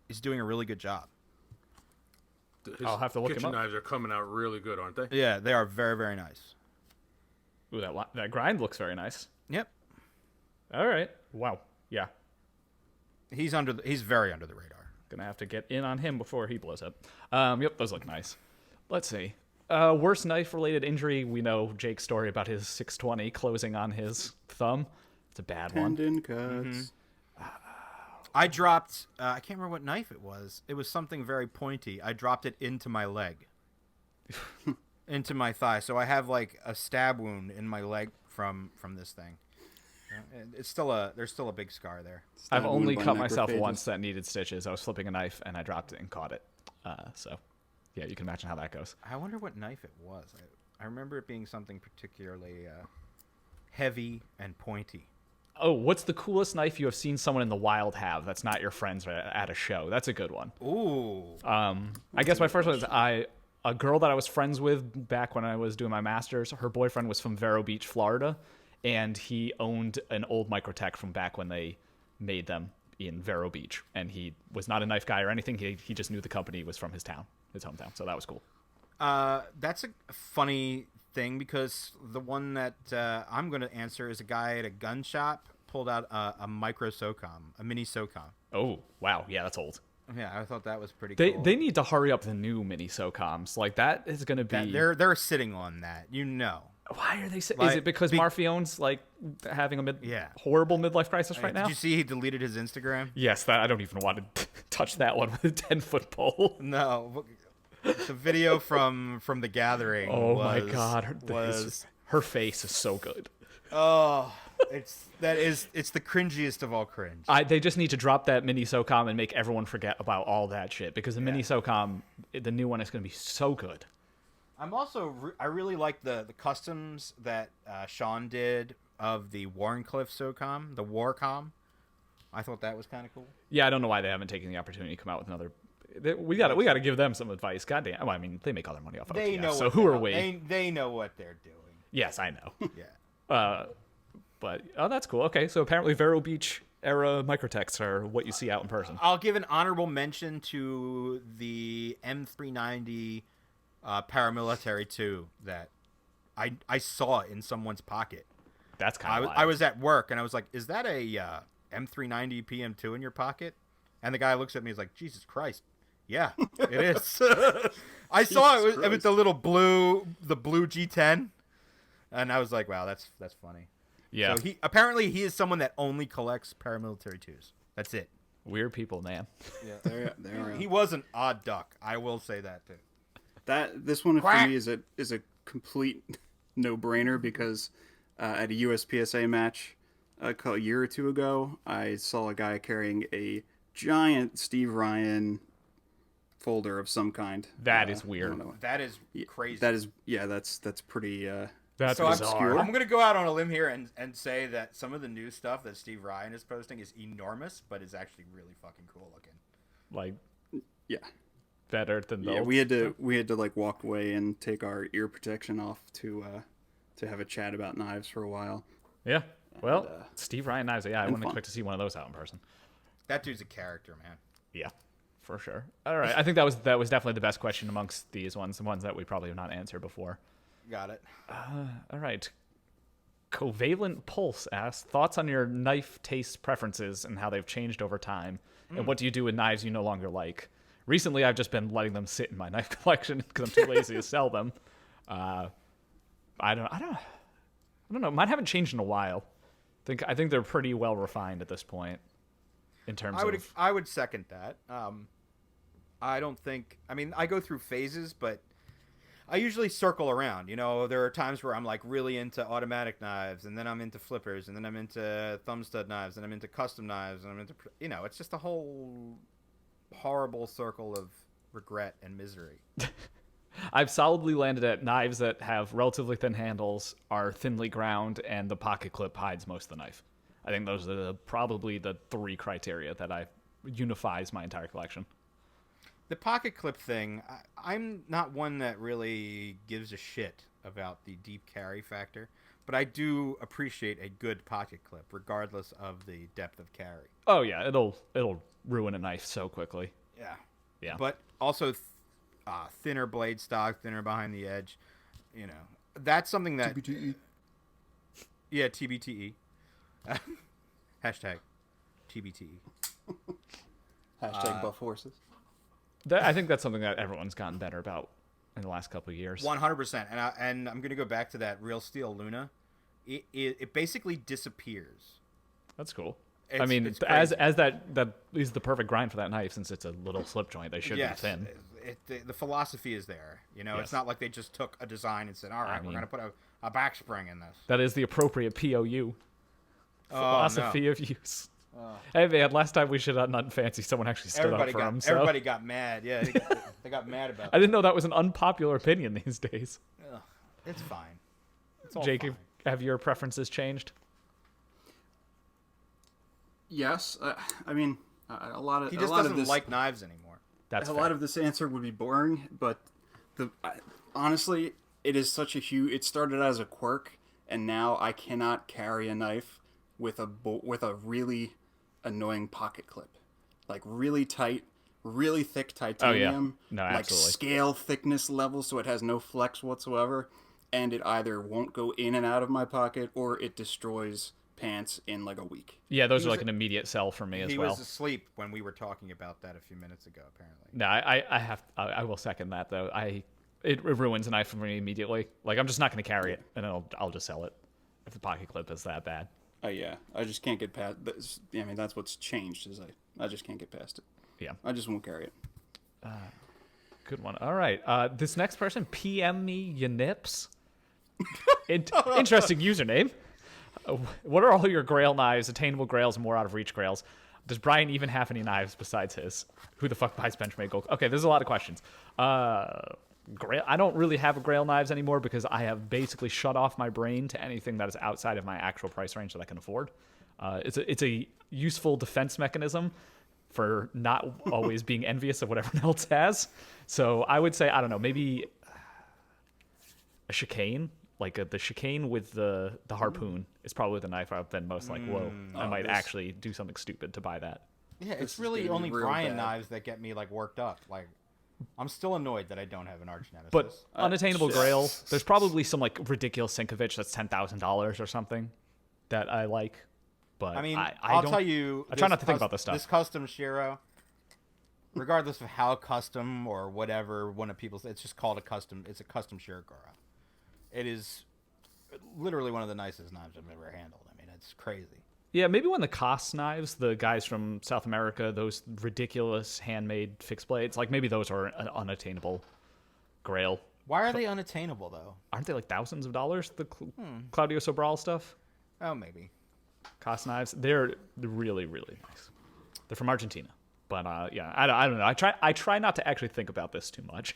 is doing a really good job. I'll have to look him kitchen up. knives are coming out really good, aren't they? Yeah, they are very, very nice. Ooh, that grind looks very nice. Yep. All right. Wow. Yeah. He's very under the radar. Gonna have to get in on him before he blows up. Yep, those look nice. Let's see. Worst knife-related injury. We know Jake's story about his 620 closing on his thumb. It's a bad one. Tendon cuts. I dropped, I can't remember what knife it was. It was something very pointy. I dropped it into my leg. Into my thigh. So I have like a stab wound in my leg from this thing. It's there's still a big scar there. I've only cut myself once that needed stitches. I was flipping a knife and I dropped it and caught it. So, yeah, you can imagine how that goes. I wonder what knife it was. I remember it being something particularly heavy and pointy. Oh, what's the coolest knife you have seen someone in the wild have that's not your friends at a show? That's a good one. Ooh. I guess my first one is a girl that I was friends with back when I was doing my master's. Her boyfriend was from Vero Beach, Florida, and he owned an old Microtech from back when they made them in Vero Beach. And he was not a knife guy or anything. He just knew the company was from his hometown. So that was cool. That's a funny thing because the one that I'm going to answer is a guy at a gun shop pulled out a micro SOCOM, a mini SOCOM. Oh, wow. Yeah, that's old. Yeah, I thought that was pretty cool. They need to hurry up the new mini SOCOMs. Like, that is going to be... They're sitting on that, Why are they sitting... Is it because Marfione's, like, having a horrible midlife crisis right now? Did you see he deleted his Instagram? Yes, I don't even want to touch that one with a 10-foot pole. No. The video from The Gathering my God. Her face is so good. Oh, it's the cringiest of all cringe. They just need to drop that mini SOCOM and make everyone forget about all that shit, because the mini SOCOM, the new one, is going to be so good. I'm also I really like the customs that Shun did of the Warrenclyffe SOCOM, the Warcom. I thought that was kind of cool. Yeah, I don't know why they haven't taken the opportunity to come out with another. We got to give them some advice. Goddamn. Well, I mean, they make all their money off of They OTS, know. so who are we? They know what they're doing. Yes, I know. Yeah. But that's cool. Okay, so apparently Vero Beach era microtechs are what you see out in person. I'll give an honorable mention to the M390 paramilitary 2 that I saw in someone's pocket. That's kind of I was at work and I was like, "Is that a M390 PM2 in your pocket?" And the guy looks at me and is like, "Jesus Christ. Yeah, it is." I saw it with the little blue G10. And I was like, "Wow, that's funny." Yeah. So apparently he is someone that only collects paramilitary 2s. That's it. Weird people, man. Yeah, they're He was an odd duck. I will say that too. This one for me is a complete no-brainer because at a USPSA match a year or two ago, I saw a guy carrying a giant Steve Ryan folder of some kind. That is weird. That is crazy. That's pretty. That's so bizarre. I'm going to go out on a limb here and say that some of the new stuff that Steve Ryan is posting is enormous, but is actually really fucking cool looking. Like, yeah, better than the yeah. old We had to like walk away and take our ear protection off to have a chat about knives for a while. Yeah. Well, Steve Ryan knives. Yeah, I wouldn't fun. expect to see one of those out in person. That dude's a character, man. Yeah, for sure. All right, I think that was definitely the best question amongst these ones, the ones that we probably have not answered before. Got it. All right. Covalent Pulse asks, thoughts on your knife taste preferences and how they've changed over time, and what do you do with knives you no longer like? Recently, I've just been letting them sit in my knife collection because I'm too lazy to sell them. I don't know. Mine haven't changed in a while. I think they're pretty well refined at this point. In terms of, I would second that. I don't think. I mean, I go through phases, but I usually circle around. You know, there are times where I'm like really into automatic knives, and then I'm into flippers, and then I'm into thumb stud knives, and I'm into custom knives, and I'm into, you know, it's just a whole horrible circle of regret and misery. I've solidly landed at knives that have relatively thin handles, are thinly ground, and the pocket clip hides most of the knife. I think those are probably the 3 criteria that unifies my entire collection. The pocket clip thing, I'm not one that really gives a shit about the deep carry factor, but I do appreciate a good pocket clip, regardless of the depth of carry. Oh yeah, it'll ruin a knife so quickly. Yeah. But also thinner blade stock, thinner behind the edge. You know, that's something that. TBTE. Yeah, TBTE. Hashtag TBTE. Hashtag buff horses. I think that's something that everyone's gotten better about in the last couple of years. 100%. And I'm going to go back to that Real Steel Luna. It basically disappears. That's cool. It's, I mean, it's as that is the perfect grind for that knife, since it's a little slip joint. They should be thin. The philosophy is there. You know, Yes. It's not like they just took a design and said, all right, we're going to put a back spring in this. That is the appropriate POU. Philosophy of use. Oh. Hey man, last time we shit on Nothing Fancy, someone actually stood up for him. So. Everybody got mad. Yeah, they got mad about it. I didn't know that was an unpopular opinion these days. Ugh, it's fine. It's all Jake, fine. have your preferences changed? Yes, I mean a lot of He just a lot doesn't of this, like knives anymore. That's a fair. lot of this answer would be boring, but honestly, it is such a huge. It started as a quirk, and now I cannot carry a knife with a really annoying pocket clip, like really tight, really thick titanium, No, like absolutely. scale thickness level, so it has no flex whatsoever, and it either won't go in and out of my pocket or it destroys pants in like a week. Yeah, those are like an immediate sell for me as He well. was asleep when we were talking about that a few minutes ago, apparently. No, I will second that though. It ruins a knife for me immediately. Like I'm just not going to carry it, and I'll just sell it if the pocket clip is that bad. Yeah, I just can't get past this. I mean, that's what's changed is I just can't get past it. Yeah. I just won't carry it. Good one. All right. This next person, PM me ya nips. Interesting username. What are all your grail knives, attainable grails, and more out of reach grails? Does Brian even have any knives besides his? Who the fuck buys Benchmade gold? Okay, there's a lot of questions. Grail. I don't really have grail knives anymore because I have basically shut off my brain to anything that is outside of my actual price range that I can afford. It's a useful defense mechanism for not always being envious of what everyone else has. So I would say, I don't know, maybe a chicane. Like the chicane with the harpoon is probably the knife I've been most like, whoa, I might actually do something stupid to buy that. Yeah, This it's is really gonna be only real Brian bad. knives that get me like worked up. Like, I'm still annoyed that I don't have an arch nemesis. But unattainable shit. grail, there's probably some like ridiculous Sinkovich that's $10,000 or something that I like. But I mean, I'll tell you, I try not to think about this stuff. This custom Shiro, regardless of how custom or whatever, one of people's, it's just called a custom. It's a custom Shirogorov. It is literally one of the nicest knives I've ever handled. I mean, it's crazy. Yeah, maybe when the Koss knives, the guys from South America, those ridiculous handmade fixed blades, like maybe those are an unattainable grail. Why are they unattainable though? Aren't they like thousands of dollars? The Claudio Sobral stuff, Oh, maybe. Koss knives, they're really really nice. They're from Argentina, but yeah, I don't know. I try not to actually think about this too much.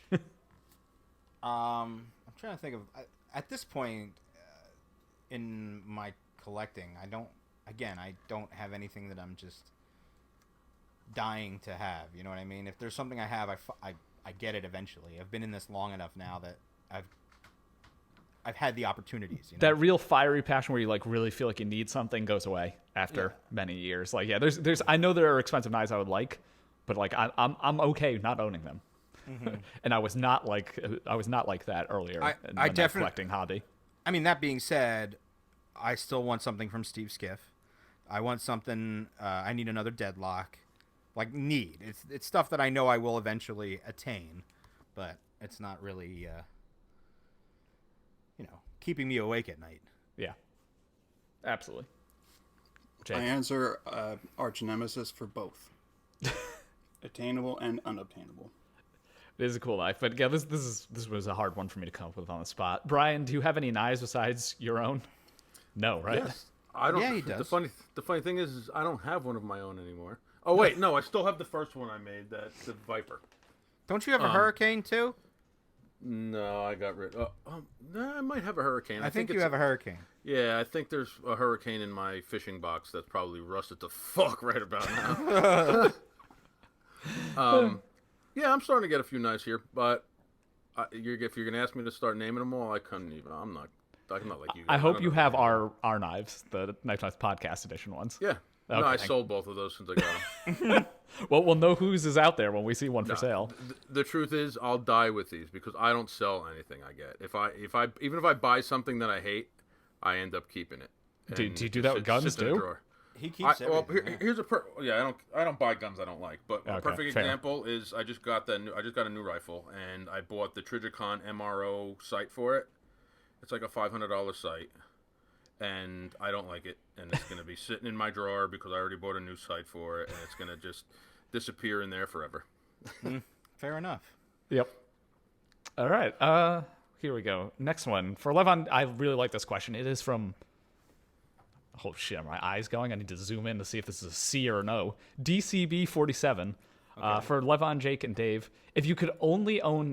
I'm trying to think of at this point in my collecting. I don't have anything that I'm just dying to have. You know what I mean? If there's something I have, I get it eventually. I've been in this long enough now that I've had the opportunities. You know? That real fiery passion where you like really feel like you need something goes away after many years. Like, yeah, there's I know there are expensive knives I would like, but like I'm okay not owning them. Mm-hmm. And I was not like that earlier in my knife collecting hobby. I mean, that being said, I still want something from Steve Skiff. I want something. I need another Deadlock. Like it's stuff that I know I will eventually attain, but it's not really keeping me awake at night. Yeah, absolutely. Jake. I answer arch nemesis for both. Attainable and unobtainable. It is a cool knife, but yeah, this was a hard one for me to come up with on the spot. Brian, do you have any knives besides your own? No, right? Yes. I don't. Yeah, he does. The funny thing is I don't have one of my own anymore. Oh wait, no, I still have the first one I made. That's the Viper. Don't you have a Hurricane too? No, I got rid. I might have a Hurricane. I think you have a Hurricane. Yeah, I think there's a Hurricane in my fishing box that's probably rusted to fuck right about now. Yeah, I'm starting to get a few knives here, but if you're gonna ask me to start naming them all, I couldn't even. I'm not like you. I hope you don't have know. our knives, the Knife Knives podcast edition ones. Yeah. Okay, No, I sold both of those since I got them. Well, we'll know whose is out there when we see one for sale. The truth is, I'll die with these because I don't sell anything I get. Even if I buy something that I hate, I end up keeping it. Do And you do it that with sits guns in a too? drawer. He keeps Here's I don't buy guns I don't like, but a Okay, perfect fair. example is I just got a new rifle and I bought the Trijicon MRO sight for it. It's like a $500 sight, and I don't like it, and it's gonna be sitting in my drawer because I already bought a new sight for it, and it's gonna just disappear in there forever. Fair enough. Yep. All right. Here we go. Next one for Levon. I really like this question. It is from. Oh shit! Are my eyes going? I need to zoom in to see if this is a C or a no. DCB47 for Levon, Jake, and Dave. If you could only own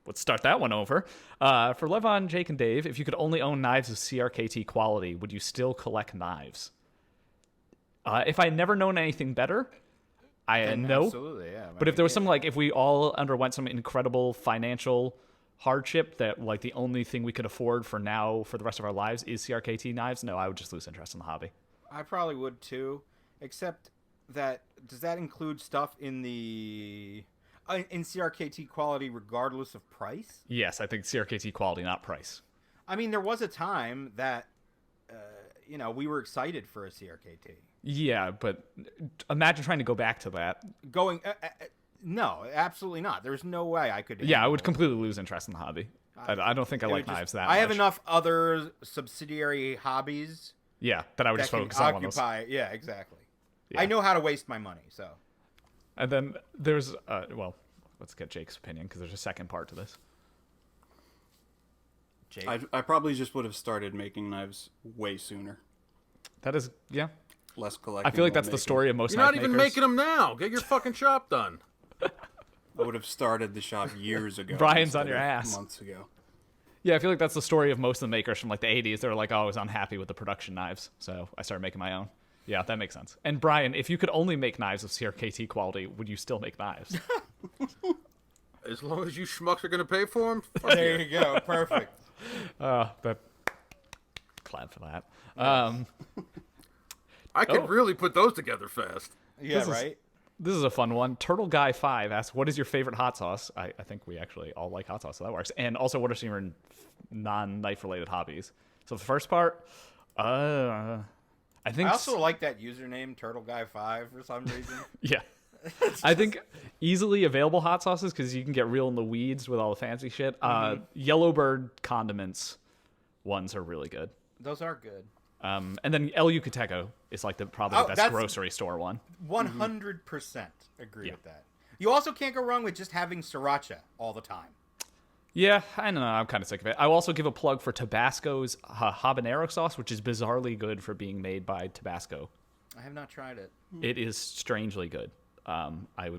let's start that one over. For Levon, Jake, and Dave, if you could only own knives of CRKT quality, would you still collect knives? If I had never known anything better, no. Absolutely, yeah. But if there was some if we all underwent some incredible financial hardship that like the only thing we could afford for the rest of our lives is CRKT knives, no, I would just lose interest in the hobby. I probably would too, except that does that include stuff in the in CRKT quality regardless of price? Yes, I think CRKT quality, not price. I mean, there was a time that we were excited for a CRKT. Yeah, but imagine trying to go back to that. No, absolutely not. There's no way I could. Yeah, I would completely lose interest in the hobby. I don't think I like knives that much. I have enough other subsidiary hobbies. Yeah, that I would just focus on those. Yeah, exactly. Yeah. I know how to waste my money, so. And then there's let's get Jake's opinion because there's a second part to this. Jake? I probably just would have started making knives way sooner. That is, yeah. Less collecting. I feel like that's while the making. story of most You're not knife even makers. making them now. Get your fucking shop done. I would have started the shop years ago. Brian's on instead your of ass. Months ago. Yeah, I feel like that's the story of most of the makers from like the 80s. They were like, oh, I was unhappy with the production knives, so I started making my own. Yeah, that makes sense. And Brian, if you could only make knives of CRKT quality, would you still make knives? As long as you schmucks are going to pay for them. There you go. Perfect. But glad for that. I could really put those together fast. Yeah, This is- right? This is a fun one. Turtle Guy 5 asks, what is your favorite hot sauce? I think we actually all like hot sauce, so that works. And also, what are some of your non-knife related hobbies? So the first part, I think... I also like that username, Turtle Guy 5 for some reason. Yeah. I think easily available hot sauces, because you can get real in the weeds with all the fancy shit. Yellowbird condiments ones are really good. Those are good. And then El Yucateco is like probably the best that's- grocery store one. 100% agree Yeah. with that. You also can't go wrong with just having sriracha all the time. Yeah, I don't know. I'm kind of sick of it. I'll also give a plug for Tabasco's habanero sauce, which is bizarrely good for being made by Tabasco. I have not tried it. It is strangely good. I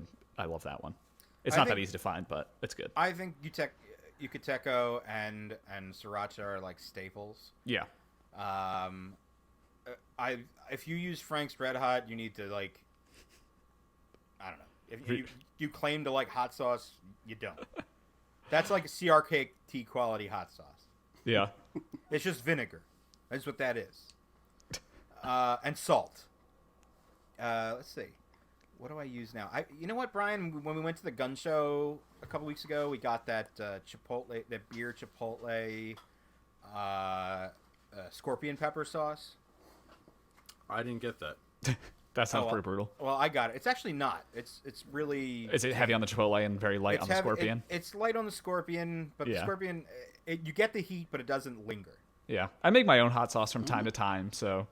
love that one. It's I not that think- easy to find, but it's good. I think Yucateco and sriracha are like staples. Yeah. If you use Frank's Red Hot, you need to like, I don't know. If you claim to like hot sauce, you don't. That's like a CRKT quality hot sauce. Yeah. It's just vinegar. That's what that is. And salt. Let's see. What do I use now? You know what, Brian? When we went to the gun show a couple weeks ago, we got that chipotle, that beer chipotle, scorpion pepper sauce. I didn't get that. That sounds Oh, pretty brutal. Well, I got it. It's actually not. It's really. Is it heavy on the chipotle and very light on the heavy- scorpion? It's light on the scorpion, but the Yeah. scorpion, you get the heat, but it doesn't linger. Yeah. I make my own hot sauce from time to time, so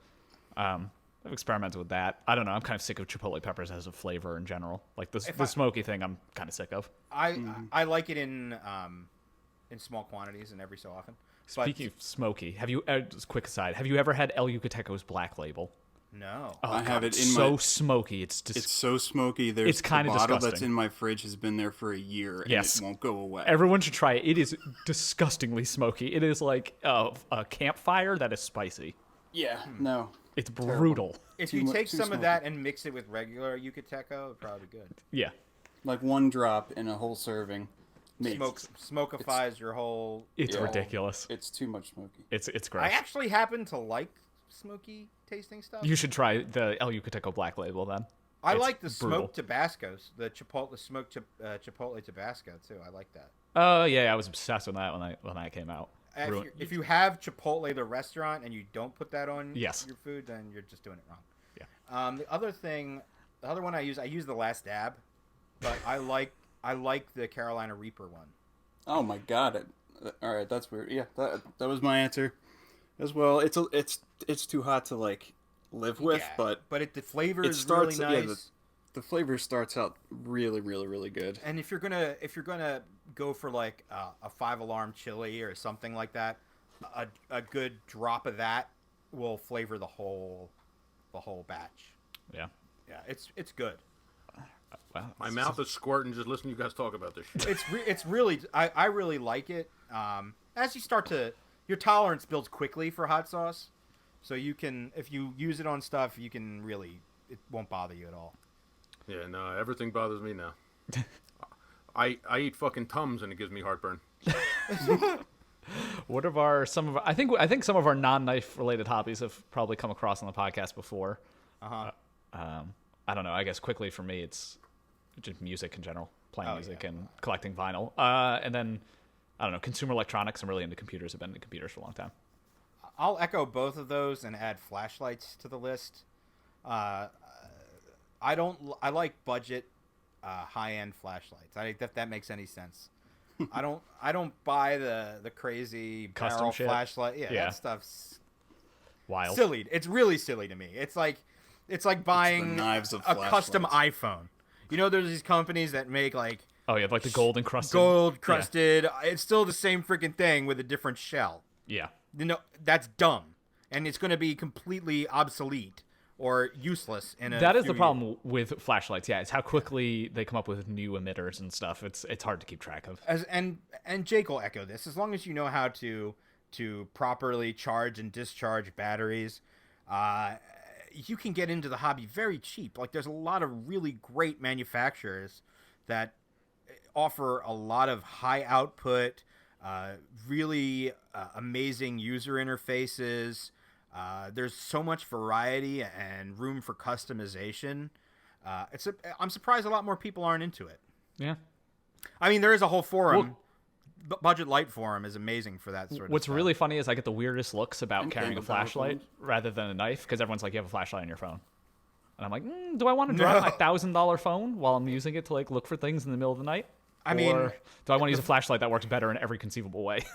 I've experimented with that. I don't know. I'm kind of sick of chipotle peppers as a flavor in general. Like the smoky thing, I'm kind of sick of. I like it in small quantities and every so often. But Speaking of smoky, have you? Just quick aside, have you ever had El Yucateco's Black Label? no. Oh, I have God, it in so my. smoky. It's just It's so smoky. There's It's kinda the bottle disgusting. that's in my fridge has been there for a year, and Yes. it won't go away. everyone should try it. It is disgustingly smoky. It is like a campfire that is spicy. Yeah, no. It's brutal. If Too you mu- take too some of smoky. that and mix it with regular Yucateco, it'd probably be good. Yeah. Like one drop in a whole serving. Makes, Smokifies your whole. It's Yeah. ridiculous. It's too much smoky. It's I gross. actually happen to like smoky tasting stuff. You should try the El Yucateco Black Label then. I It's like the brutal. smoked Tabascos, the smoked chipotle Tabasco too. I like that. Oh yeah, I was obsessed with that when that came out. If you have Chipotle the restaurant and you don't put that on Yes. your food, then you're just doing it wrong. Yeah. The other one I use the Last Dab, but I like the Carolina Reaper one. Oh my god! All right, that's weird. Yeah, that was my answer, as well. It's too hot to like live with, Yeah, but the flavor it is starts. really Yeah, nice. the flavor starts out really, really, really good. And if you're gonna go for like a 5-alarm chili or something like that, a good drop of that will flavor the whole batch. Yeah. Yeah, it's good. Wow. My mouth is squirting just listening to you guys talk about this shit. It's really I really like it. As you start to your tolerance builds quickly for hot sauce, so you can if you use it on stuff you can really it won't bother you at all. Yeah, no, everything bothers me now. I eat fucking Tums and it gives me heartburn. What of some of our, I think some of our non-knife related hobbies have probably come across on the podcast before. I don't know. I guess quickly for me, it's just music in general, playing music and collecting vinyl. And then I don't know, consumer electronics. I'm really into computers. I've been into computers for a long time. I'll echo both of those and add flashlights to the list. I like budget high-end flashlights. If that makes any sense. I don't buy the crazy Custom barrel shit? flashlight. Yeah, Yeah. that stuff's Wild. silly. It's really silly to me. It's like buying knives of a custom flashlights. iPhone. You know, there's these companies that make like Oh yeah, like the gold encrusted. Gold crusted. It's still the same freaking thing with a different shell. Yeah. That's dumb, and it's going to be completely obsolete or useless in a That is few the problem with flashlights. Yeah, it's how quickly they come up with new emitters and stuff. It's hard to keep track of. And Jake will echo this. As long as you know how to properly charge and discharge batteries, you can get into the hobby very cheap. Like, there's a lot of really great manufacturers that offer a lot of high output, really amazing user interfaces. There's so much variety and room for customization. I'm surprised a lot more people aren't into it. Yeah. I mean, there is a whole forum. Budget Light forum is amazing for that sort of What's stuff. really funny is I get the weirdest looks about And carrying a cable flashlight telephones. rather than a knife because everyone's like, you have a flashlight on your phone. And I'm like, do I want to drop my $1,000 phone while I'm using it to like look for things in the middle of the night? I mean, or do I want to use a flashlight that works better in every conceivable way?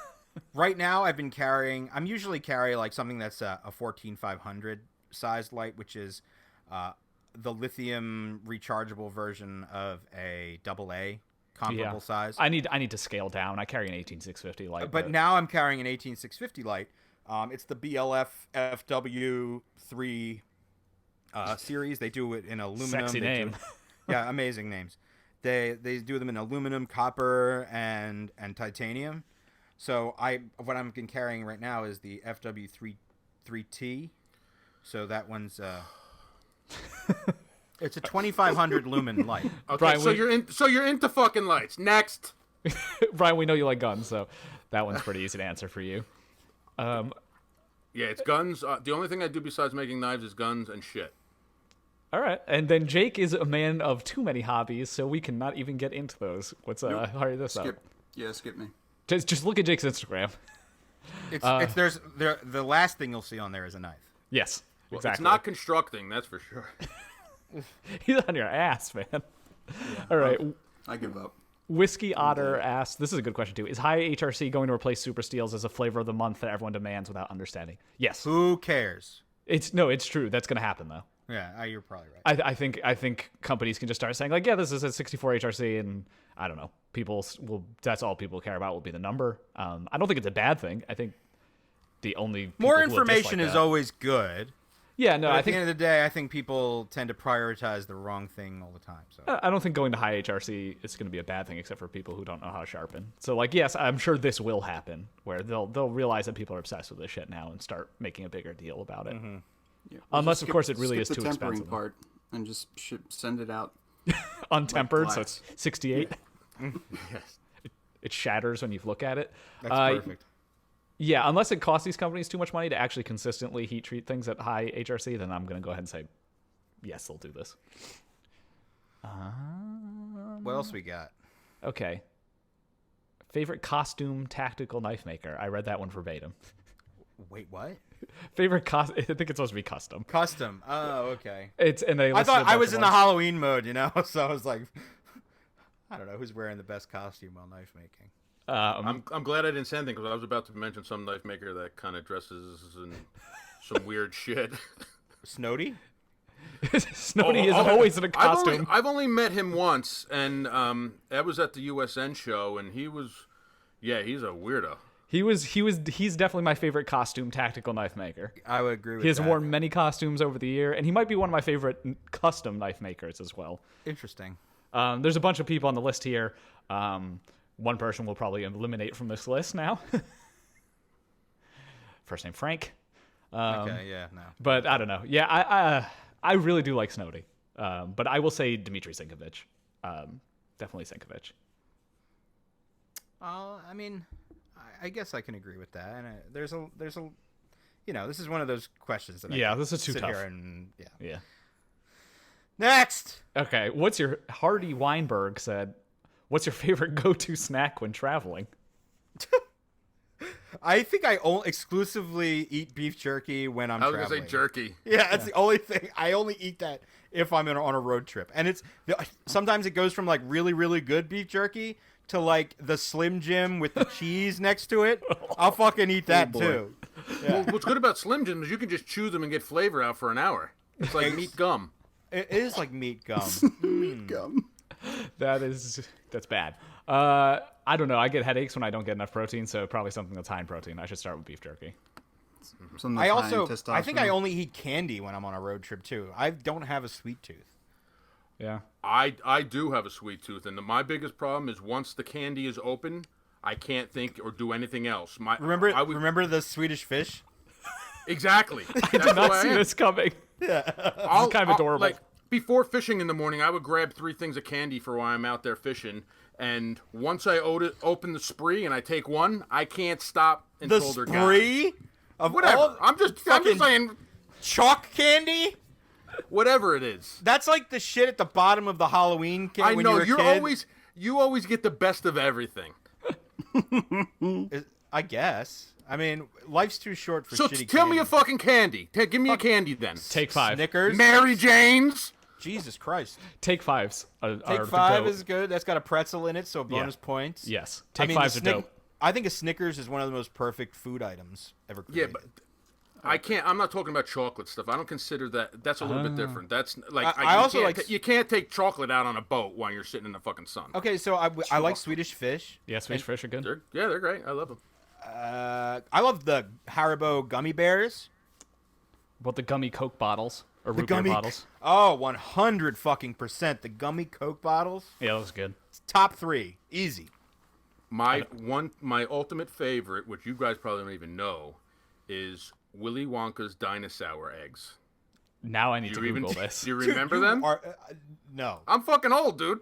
right now I'm usually carry like something that's a 14500 sized light, which is the lithium rechargeable version of a AA comparable size. I need to scale down. I carry an 18650 light. But now I'm carrying an 18650 light. It's the BLF FW3 series. They do it in aluminum. Sexy name. Yeah, amazing names. They do them in aluminum, copper, and titanium. So what I'm carrying right now is the FW3T. So that one's it's a 2500 lumen light. Okay, Brian, you're into fucking lights. Next. Brian, we know you like guns, so that one's pretty easy to answer for you. Yeah, it's guns. The only thing I do besides making knives is guns and shit. All right, and then Jake is a man of too many hobbies, so we cannot even get into those. What's hurry this up? Skip me. Just look at Jake's Instagram. The last thing you'll see on there is a knife. Yes, Well, exactly. It's not constructing, that's for sure. He's on your ass, man. All right. I give up. Whiskey Otter asks, this is a good question too. Is high HRC going to replace Super Steels as a flavor of the month that everyone demands without understanding? Yes. Who cares? It's true. That's going to happen though. Yeah, you're probably right. I think companies can just start saying like, yeah, this is a 64 HRC, and I don't know, that's all people care about will be the number. I don't think it's a bad thing. I think the only More people who will information dislike is that- always good. Yeah, no, But I at the think end of the day, I think people tend to prioritize the wrong thing all the time. So I don't think going to high HRC is going to be a bad thing, except for people who don't know how to sharpen. So, like, yes, I'm sure this will happen, where they'll realize that people are obsessed with this shit now and start making a bigger deal about it. Mm-hmm. Yeah, Unless, just of course, it really skip is the too tempering expensive. part and just send it out. Untempered, so glass. it's 68. Yes. It shatters when you look at it. that's perfect. Yeah, unless it costs these companies too much money to actually consistently heat treat things at high HRC, then I'm going to go ahead and say, yes, they'll do this. What else we got? Okay. Favorite costume tactical knife maker. I read that one verbatim. Wait, what? Favorite I think it's supposed to be custom. Custom. Oh, okay. They I thought I was in the house. Halloween mode, so I was like, I don't know who's wearing the best costume while knife making. I'm glad I didn't say anything because I was about to mention some knife maker that kind of dresses in some weird shit. Snowdy? Snowdy is always in a costume. I've only met him once, and that was at the USN show, and he's a weirdo. He's definitely my favorite costume tactical knife maker. I would agree with He has that. worn many costumes over the year, and he might be one of my favorite custom knife makers as well. Interesting. There's a bunch of people on the list here. One person will probably eliminate from this list now. First name Frank. Okay, yeah, no. But I don't know. Yeah, I really do like Snowdy. But I will say Dmitry Sinkovich. Definitely Sinkovich. I mean, I guess I can agree with that. And there's a, this is one of those questions that I This is too sit tough. here and Yeah. Next. Okay, Hardy Weinberg said, what's your favorite go-to snack when traveling? I think I exclusively eat beef jerky when I'm I was traveling. gonna say jerky. Yeah, that's the only thing. I only eat that if I'm on a road trip. And sometimes it goes from like really, really good beef jerky to like the Slim Jim with the cheese next to it. I'll fucking eat that boy. too. Well, what's good about Slim Jim is you can just chew them and get flavor out for an hour. It's like meat gum. It is like meat gum. Gum. That's bad. I don't know. I get headaches when I don't get enough protein, so probably something that's high in protein. I should start with beef jerky. Something I that's high in also, I think I testosterone. only eat candy when I'm on a road trip too. I don't have a sweet tooth. Yeah. I do have a sweet tooth, and my biggest problem is once the candy is open, I can't think or do anything else. Remember the Swedish fish? Exactly. I did not see this coming. It's kind of adorable. Like before fishing in the morning, I would grab 3 things of candy for while I'm out there fishing. And once I open the spree and I take one, I can't stop The until they're gone. spree of Whatever. all I'm just saying, chalk candy. whatever it is. That's like the shit at the bottom of the Halloween candy. I when know you're a kid. you always get the best of everything. I guess. I mean, life's too short for So shitty tell candy. me a fucking candy. Give me a candy then. Take 5. Snickers. Mary Jane's. Jesus Christ. Take 5s. Take 5 is good. That's got a pretzel in it, so bonus points. Yes. I Take mean, 5s are dope. I think a Snickers is one of the most perfect food items ever Yeah, created. but I'm not talking about chocolate stuff. I don't consider that. That's a little bit different. That's like I also you can't like- you can't take chocolate out on a boat while you're sitting in the fucking sun. Okay, so I like Swedish fish. Yeah, Swedish fish are good. They're great. I love them. I love the Haribo gummy bears. What the gummy Coke bottles or The root beer gummy bottles? Oh, 100 fucking percent. The gummy Coke bottles. Yeah, that was good. Top 3. Easy. My ultimate favorite, which you guys probably don't even know, is Willy Wonka's dinosaur eggs. Now I need to Do Google this. you remember them? No. I'm fucking old, dude.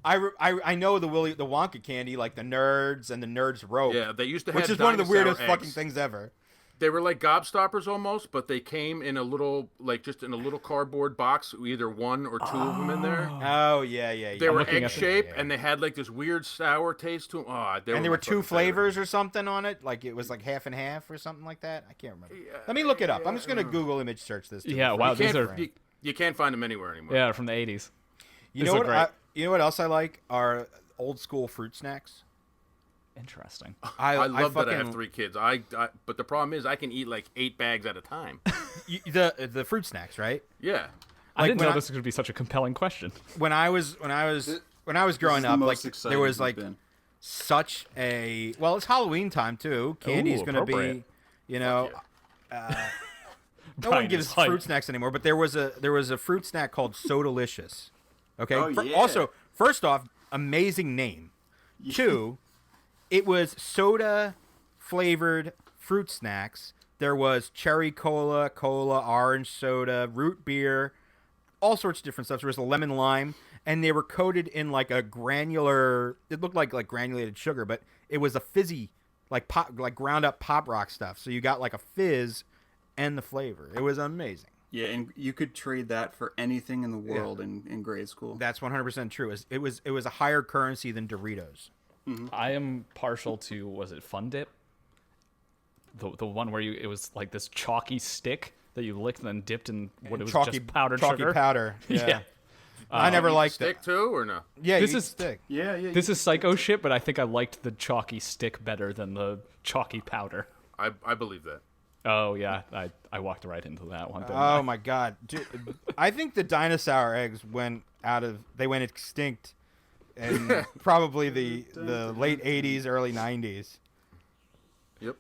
I know the Wonka candy, like the Nerds and the Nerds rope. Yeah, they used to have which is one of the dinosaur weirdest eggs. fucking things ever. They were like gobstoppers almost, but they came in a little, just in a little cardboard box, either 1 or 2 of them in there. Oh yeah. They were looking egg at them. shaped, Yeah. and they had like this weird sour taste to them. Oh, And there my were 2 fucking favorite. flavors or something on it. Like it was like half and half or something like that. I can't remember. Let me look it up. I'm just gonna Google image search this. to Yeah, refresh wow, my these are- brain. You can't find them anywhere anymore. Yeah, from the 80s. You These know look what? great. You know what else I like are old school fruit snacks. Interesting. I love that I have fucking- 3 kids. But the problem is I can eat like 8 bags at a time. The fruit snacks, right? Yeah. I Like, didn't when know I- this was going to be such a compelling question. When I was growing This is up, the like most there excited was we've like been. such a it's Halloween time too. Candy's Ooh, gonna be, appropriate. you know, Fuck no one Brian gives is hype. fruit snacks anymore. But there was a fruit snack called So Delicious. Okay. Oh, yeah. Also, first off, amazing name. 2, it was soda flavored fruit snacks. There was cherry cola, orange soda, root beer, all sorts of different stuff. There was a lemon lime, and they were coated in like a granular. It looked like granulated sugar, but it was a fizzy, like ground up pop rock stuff. So you got like a fizz and the flavor. It was amazing. Yeah, and you could trade that for anything in the world in grade school. That's 100% true. It was a higher currency than Doritos. I am partial to, was it Fun Dip? The one where it was like this chalky stick that you licked and then dipped in what it was just powdered chalky sugar. powder. Yeah. Yeah. I never Eat liked stick it. too, or no? Yeah, This you eat is- stick. Yeah. This is psycho shit, but I think I liked the chalky stick better than the chalky powder. I believe that. Oh, yeah. I walked right into that one. didn't Oh I? my god, dude, I think the dinosaur eggs went extinct in probably the late 80s, early 90s. Yep.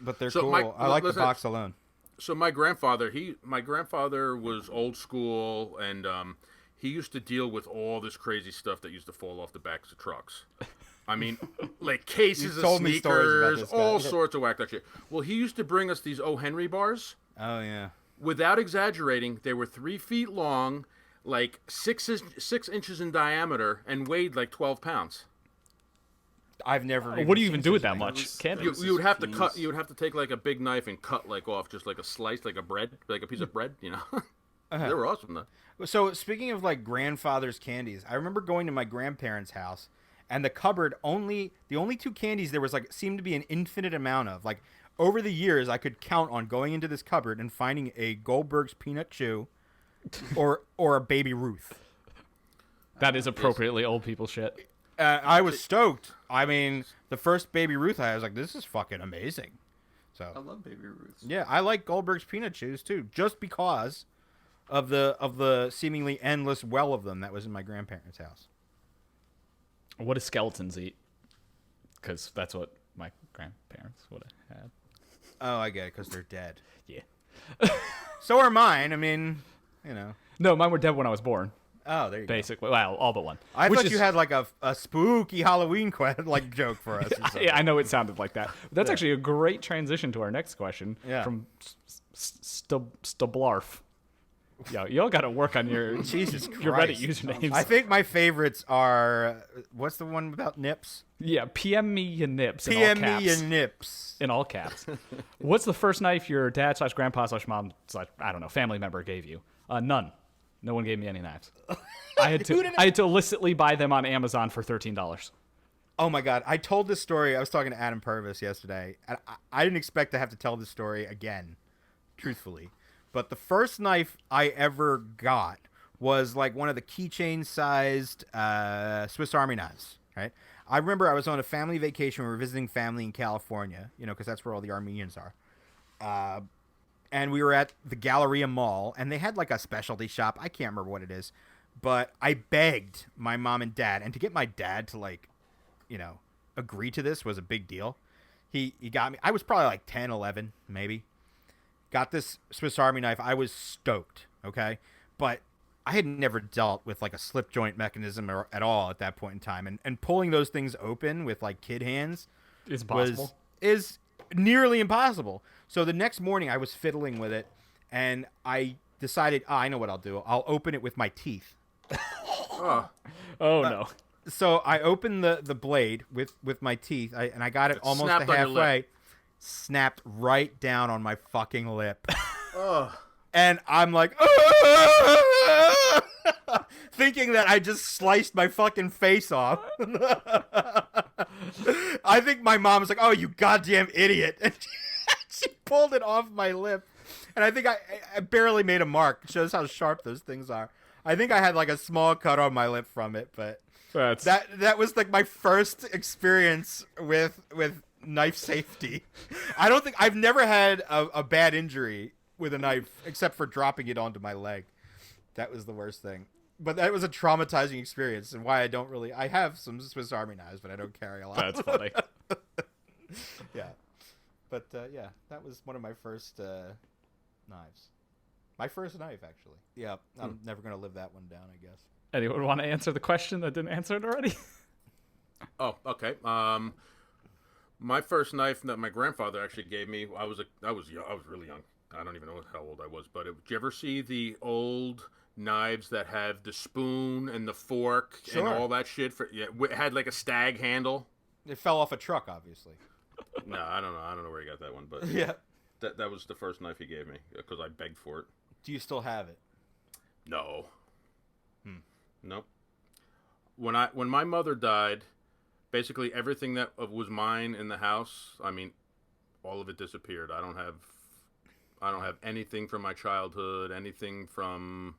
But they're So, cool. Mike, I like the listen- box alone. So my grandfather was old school, and he used to deal with all this crazy stuff that used to fall off the backs of trucks. I mean, like cases You've of told me stories about sneakers, this guy. all sorts of whacked out shit. Well, he used to bring us these O. Henry bars. Oh yeah. Without exaggerating, they were 3 feet long, like 6 inches in diameter, and weighed like 12 pounds. I've never. What do you seen even do with such that a much? was- Candy. You would have to Jeez. cut. You would have to take like a big knife and cut like off just like a slice, like a bread, like a piece of bread. You know, they were awesome though. thing. So speaking of like grandfather's candies, I remember going to my grandparents' house, and the cupboard the only 2 candies there was like seemed to be an infinite amount of. Like over the years, I could count on going into this cupboard and finding a Goldberg's peanut chew, or a Baby Ruth. That is appropriately old people shit. I was stoked. I mean, the first Baby Ruth I was like, this is fucking amazing. I So love Baby Ruths. yeah, I like Goldberg's peanut chews too, just because of the seemingly endless well of them that was in my grandparents' house. What do skeletons eat? Because that's what my grandparents would have had. Oh, I get it, because they're dead. Yeah. So are mine. I mean, you know. No, mine were dead when I was born. Oh, there you Basically, well, all but one. go. I Which thought you is- had like a spooky Halloween like joke for us. Or something. Yeah, I know it sounded like that. But that's actually a great transition to our next question. Yeah. From Stablarf. Yo, y'all got to work on your Jesus Christ. your Reddit usernames. I think my favorites are what's the one about nips? Yeah, PM me your nips in all PM caps. me your nips. In all caps. What's the first knife your dad / grandpa / mom / I don't know, family member gave you? None. No one gave me any knives. I had to illicitly buy them on Amazon for $13. Oh my God. I told this story. I was talking to Adam Purvis yesterday. And I didn't expect to have to tell this story again, truthfully. But the first knife I ever got was like one of the keychain sized Swiss Army knives, right? I remember I was on a family vacation. We were visiting family in California, you know, because that's where all the Armenians are. And we were at the Galleria Mall, and they had like a specialty shop. I can't remember what it is. But I begged my mom and dad, and to get my dad to like, you know, agree to this was a big deal. He got me. I was probably like 10, 11, maybe. Got this Swiss Army knife. I was stoked, okay? But I had never dealt with like a slip joint mechanism at all at that point in time. And pulling those things open with like kid hands Is impossible. is nearly impossible. So the next morning I was fiddling with it, and I decided, I know what I'll do. I'll open it with my teeth. Oh, No. So I opened the blade with my teeth, and I got it almost to snapped on your lip. halfway. Snapped right down on my fucking lip. oh. And I'm like, thinking that I just sliced my fucking face off. I think my mom was like, "Oh, you goddamn idiot." And she pulled it off my lip. And I think I barely made a mark. It shows how sharp those things are. I think I had like a small cut on my lip from it, but that was like my first experience with knife safety. I've never had a bad injury with a knife except for dropping it onto my leg. That was the worst thing. But that was a traumatizing experience, and why I have some Swiss Army knives, but I don't carry a lot. That's funny. Yeah. But yeah, that was one of my first knives. My first knife, actually. Yeah, I'm never going to live that one down, I guess. Anyone want to answer the question that didn't answer it already? Oh, okay. My first knife that my grandfather actually gave me, I was young, I was really young. I don't even know how old I was, but did you ever see the old knives that have the spoon and the fork and all that shit? It had like a stag handle. It fell off a truck, obviously. No, I don't know where he got that one, but Yeah. that was the first knife he gave me because I begged for it. Do you still have it? No. Nope. When my mother died, basically everything that was mine in the house, I mean, all of it disappeared. I don't have anything from my childhood, anything from,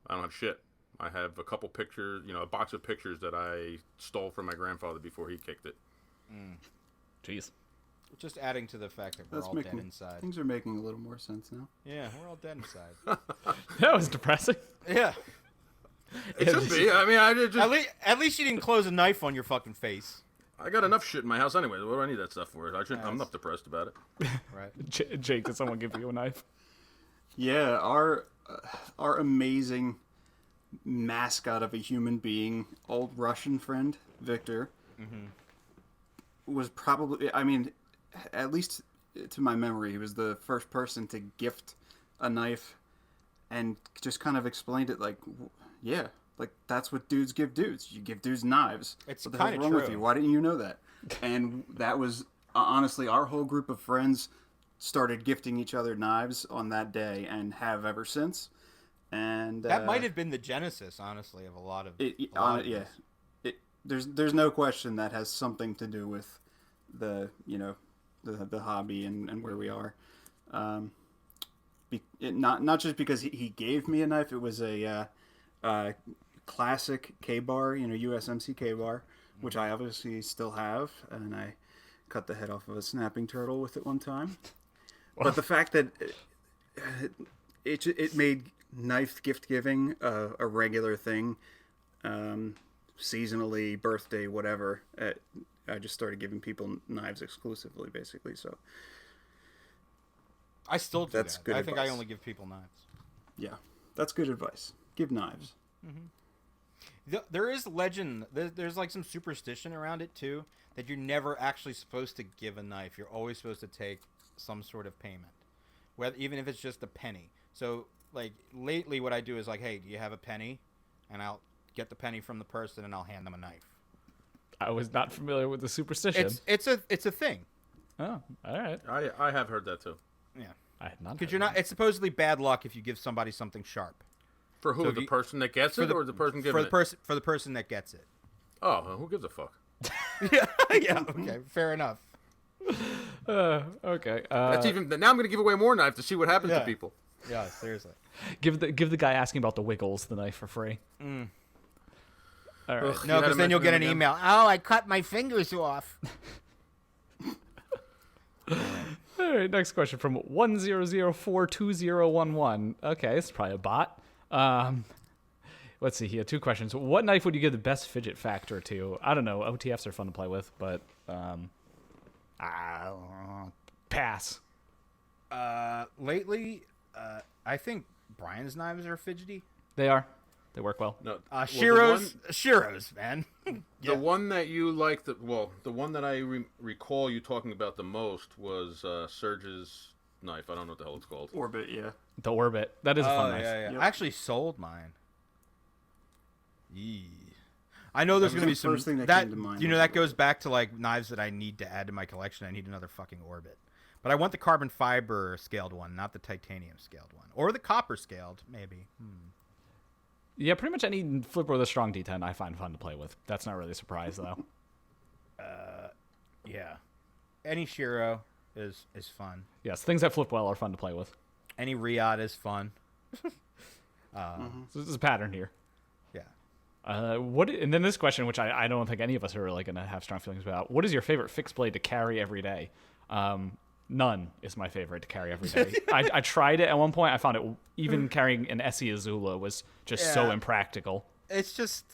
I don't have shit. I have a couple pictures, a box of pictures that I stole from my grandfather before he kicked it. Jeez. Just adding to the fact that we're all dead inside. Things are making a little more sense now. Yeah, we're all dead inside. That was depressing. Yeah. It should be. I mean, I just At least you didn't close a knife on your fucking face. I got enough shit in my house anyway. What do I need that stuff for? I'm not depressed about it. Right. Jake, did someone give you a knife? Yeah, our amazing mascot of a human being, old Russian friend Victor, was probably, I mean, at least to my memory, he was the first person to gift a knife and just kind of explained it like, yeah, like that's what dudes give dudes. You give dudes knives. It's what the hell's kinda wrong with true. you? Why didn't you know that? And that was honestly our whole group of friends started gifting each other knives on that day and have ever since. And That might have been the genesis, honestly, of a lot of. yeah. There's no question that has something to do with the hobby and where we are. Not just because he gave me a knife. It was a classic K-bar, USMC K-bar, which I obviously still have, and I cut the head off of a snapping turtle with it one time. But the fact that it made knife gift giving a regular thing seasonally, birthday, whatever. I just started giving people knives exclusively, basically. So I still do That's that. good I think I advice. only give people knives. yeah, that's good advice. Give knives. There is legend. There's like some superstition around it too, that you're never actually supposed to give a knife. You're always supposed to take some sort of payment, whether even if it's just a penny. So like lately, what I do is like, hey, do you have a penny? And I'll get the penny from the person and I'll hand them a knife. I was not familiar with the superstition. It's a thing. Oh, all right. I have heard that too. Yeah, I had not. because heard you're not. It's supposedly bad luck if you give somebody something sharp. For who? So if The you- person that gets it, or the person giving for the it? for the person that gets it. Oh, well, who gives a fuck? Yeah, yeah. Okay, fair enough. Okay. That's even now. I'm going to give away more knives to see what happens Yeah. to people. Yeah, seriously. Give the guy asking about the wiggles the knife for free. All right. Ugh. No, You had because to then you'll get mention an them email. Oh, I cut my fingers off. All right, next question from 10042011. Okay, it's probably a bot. Let's see here. 2 questions. What knife would you give the best fidget factor to? I don't know. OTFs are fun to play with, but pass. Lately, I think Brian's knives are fidgety. They are. They work well. No, Shiro's, man. The one that you like, the one that I recall you talking about the most was Sergei's knife. I don't know what the hell it's called. Orbit, yeah. The Orbit. That is a fun knife. yeah. Yep. I actually sold mine. Yee. I know there's That going to be was the some first thing that that came to mind you know was that the goes back to like knives that I need to add to my collection. I need another fucking Orbit. But I want the carbon fiber scaled one, not the titanium scaled one, or the copper scaled, maybe. Yeah, pretty much any flipper with a strong D10 I find fun to play with. That's not really a surprise, though. Yeah, any Shiro is fun. Yes, things that flip well are fun to play with. Any Riyadh is fun. So this is a pattern here. Yeah. And then this question, which I don't think any of us are really going to have strong feelings about. What is your favorite fixed blade to carry every day? None is my favorite to carry every day. I tried it at one point. I found it even carrying an Essie Azula was just so Yeah. impractical. It's just,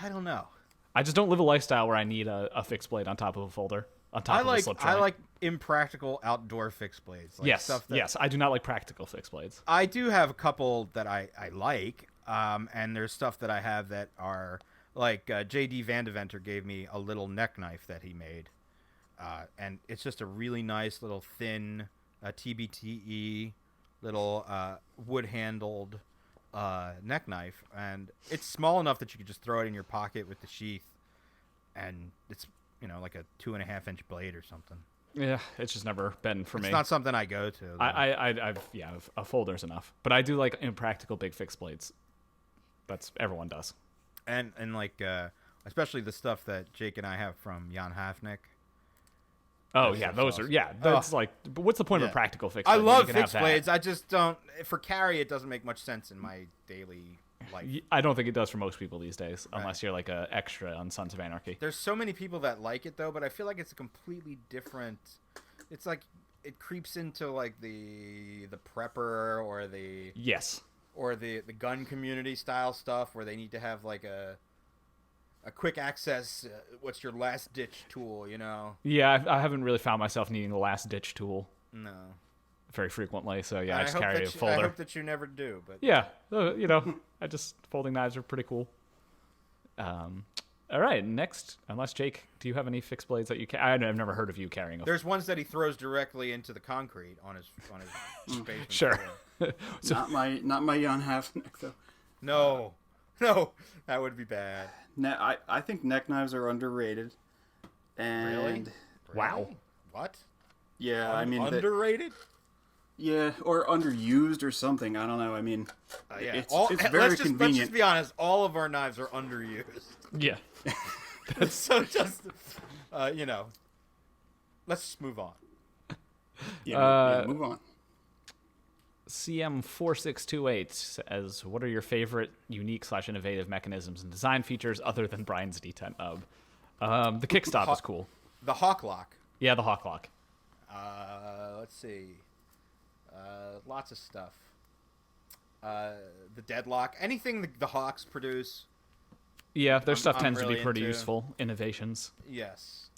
I don't know. I just don't live a lifestyle where I need a fixed blade on top of a folder, on top of a slip joint. I like impractical outdoor fixed blades. Like yes, stuff that, yes. I do not like practical fixed blades. I do have a couple that I like, and there's stuff that I have that are like J.D. Vandeventer gave me a little neck knife that he made, and it's just a really nice little thin TBTE little wood-handled neck knife, and it's small enough that you could just throw it in your pocket with the sheath, and it's like a 2.5-inch blade or something. Yeah, it's just never been for me. It's not something I go to. I've a folder's enough, but I do like impractical big fixed blades. That's everyone does. and like especially the stuff that Jake and I have from Jan Hafnick. Oh That's yeah, so those awesome. are That's like, but what's the point of a practical fixed I blade when love you can have fixed that? blades. I just don't for carry. It doesn't make much sense in my daily life. I don't think it does for most people these days, unless you're like a extra on Sons of Anarchy. There's so many people that like it though, but I feel like it's a completely different. It's like it creeps into like the prepper or the Yes. gun community style stuff where they need to have like a quick access. What's your last ditch tool? Yeah, I haven't really found myself needing the last ditch tool No. very frequently, so yeah, I just hope carry that a you- folder. I hope that you never do, but Yeah, I just folding knives are pretty cool. All right, next, unless Jake, do you have any fixed blades that you carry? I've never heard of you carrying a. there's ones that he throws directly into the concrete on his basement Sure. floor. Not my Jan Hafnick though. No, that would be bad. I think neck knives are underrated. And Really? Wow. Really? What? yeah, I mean underrated. yeah, or underused or something. I don't know. I mean, Yeah. it's Let's very just convenient. be honest. All of our knives are underused. Yeah. So just, let's just move on. Yeah, move on. CM4628 says, "What are your favorite unique / innovative mechanisms and design features other than Brian's D10 nub?" The kickstop is cool. The hawk lock. Yeah, the hawk lock. Let's see. Lots of stuff. The deadlock. Anything the Hawks produce. Yeah, their stuff I'm tends to really be pretty into. useful innovations. Yes.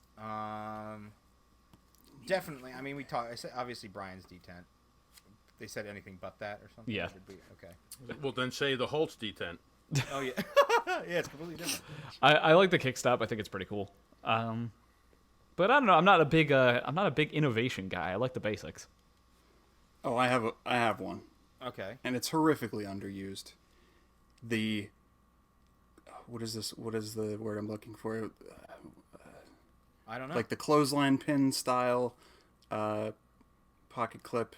Definitely. I mean, I said obviously Brian's detent. They said anything but that or something. Yeah. Would be, okay. Well, then say the Holtz detent. Oh yeah. Yeah, it's completely different. I like the kickstop. I think it's pretty cool. But I don't know. I'm not a big innovation guy. I like the basics. Oh, I have one, Okay. and it's horrifically underused. The what is this? What is the word I'm looking for? I don't know. Like the clothesline pin style pocket clip